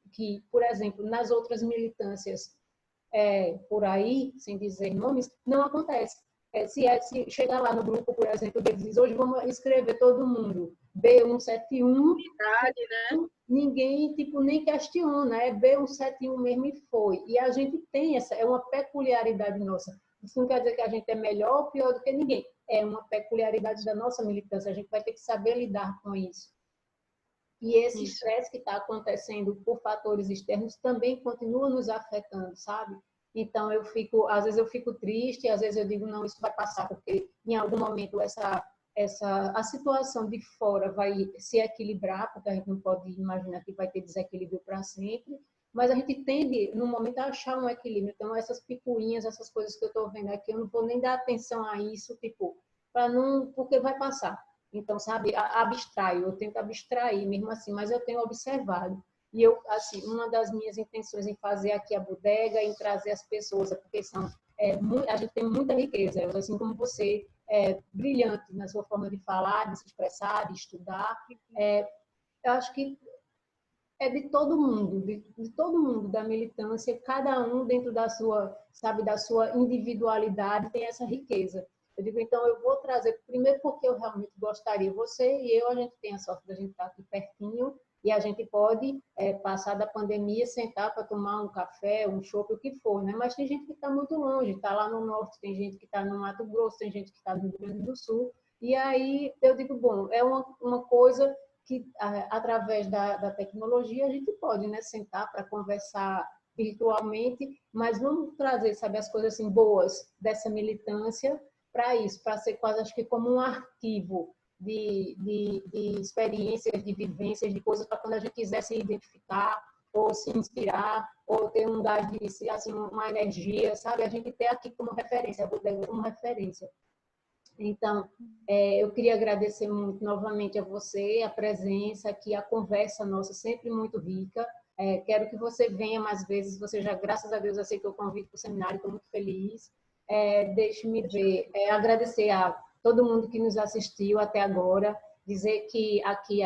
A: por exemplo, nas outras militâncias por aí, sem dizer nomes, não acontece. Se chegar lá no grupo, por exemplo, deles diz, hoje vamos escrever todo mundo B171,
B: né?
A: ninguém tipo, nem questiona, é B171 mesmo e foi. E a gente tem é uma peculiaridade nossa. Isso não quer dizer que a gente é melhor ou pior do que ninguém. É uma peculiaridade da nossa militância. A gente vai ter que saber lidar com isso. E esse estresse que está acontecendo por fatores externos também continua nos afetando, sabe? Então, às vezes eu fico triste, às vezes eu digo, não, isso vai passar, porque em algum momento a situação de fora vai se equilibrar, porque a gente não pode imaginar que vai ter desequilíbrio para sempre, mas a gente tende, no momento, a achar um equilíbrio. Então, essas picuinhas, essas coisas que eu estou vendo aqui, eu não vou nem dar atenção a isso, tipo, porque vai passar. Então, sabe, abstraio, eu tento abstrair mesmo assim, mas eu tenho observado. E eu, assim, uma das minhas intenções em fazer aqui a bodega, em trazer as pessoas, porque a gente tem muita riqueza, assim como você, brilhante na sua forma de falar, de se expressar, de estudar. Eu acho que é de todo mundo, de todo mundo da militância, cada um dentro da sua, sabe, da sua individualidade tem essa riqueza. Eu digo, então, eu vou trazer, primeiro porque eu realmente gostaria, você e eu, a gente tem a sorte de a gente estar aqui pertinho e a gente pode passar da pandemia, sentar para tomar um café, um chopp, o que for, né? Mas tem gente que está muito longe, está lá no norte, tem gente que está no Mato Grosso, tem gente que está no Rio Grande do Sul, e aí eu digo, bom, é uma coisa que, através da tecnologia, a gente pode, né, sentar para conversar virtualmente, mas vamos trazer, sabe, as coisas assim boas dessa militância para isso, para ser quase, acho que como um arquivo de experiências, de vivências, de coisas para quando a gente quiser se identificar ou se inspirar ou ter um gás de, assim, uma energia, sabe? A gente ter aqui como referência, como referência. Então, eu queria agradecer muito novamente a você, a presença aqui, a conversa nossa, sempre muito rica. Quero que você venha mais vezes, você já, graças a Deus, aceitou o convite para o seminário, estou muito feliz. Deixe-me ver, agradecer a todo mundo que nos assistiu até agora, dizer que aqui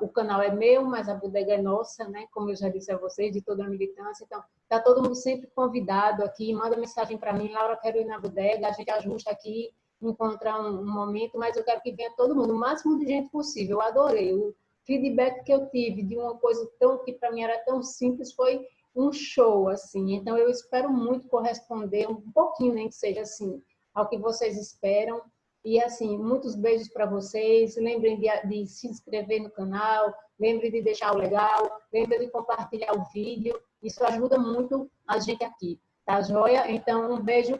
A: o canal é meu, mas a bodega é nossa, né? Como eu já disse a vocês, de toda a militância. Então, está todo mundo sempre convidado aqui, manda mensagem para mim, Laura, quero ir na bodega, a gente ajusta aqui, encontrar um momento, mas eu quero que venha todo mundo, o máximo de gente possível. Eu adorei. O feedback que eu tive de uma coisa que para mim era tão simples foi um show, assim. Então, eu espero muito corresponder um pouquinho, nem que seja assim, ao que vocês esperam. E, assim, muitos beijos para vocês. Lembrem de se inscrever no canal, lembrem de deixar o legal, lembrem de compartilhar o vídeo. Isso ajuda muito a gente aqui, tá joia? Então, um beijo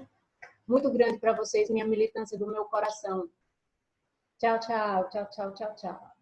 A: muito grande para vocês, minha militância do meu coração. Tchau, tchau, tchau, tchau, tchau, tchau.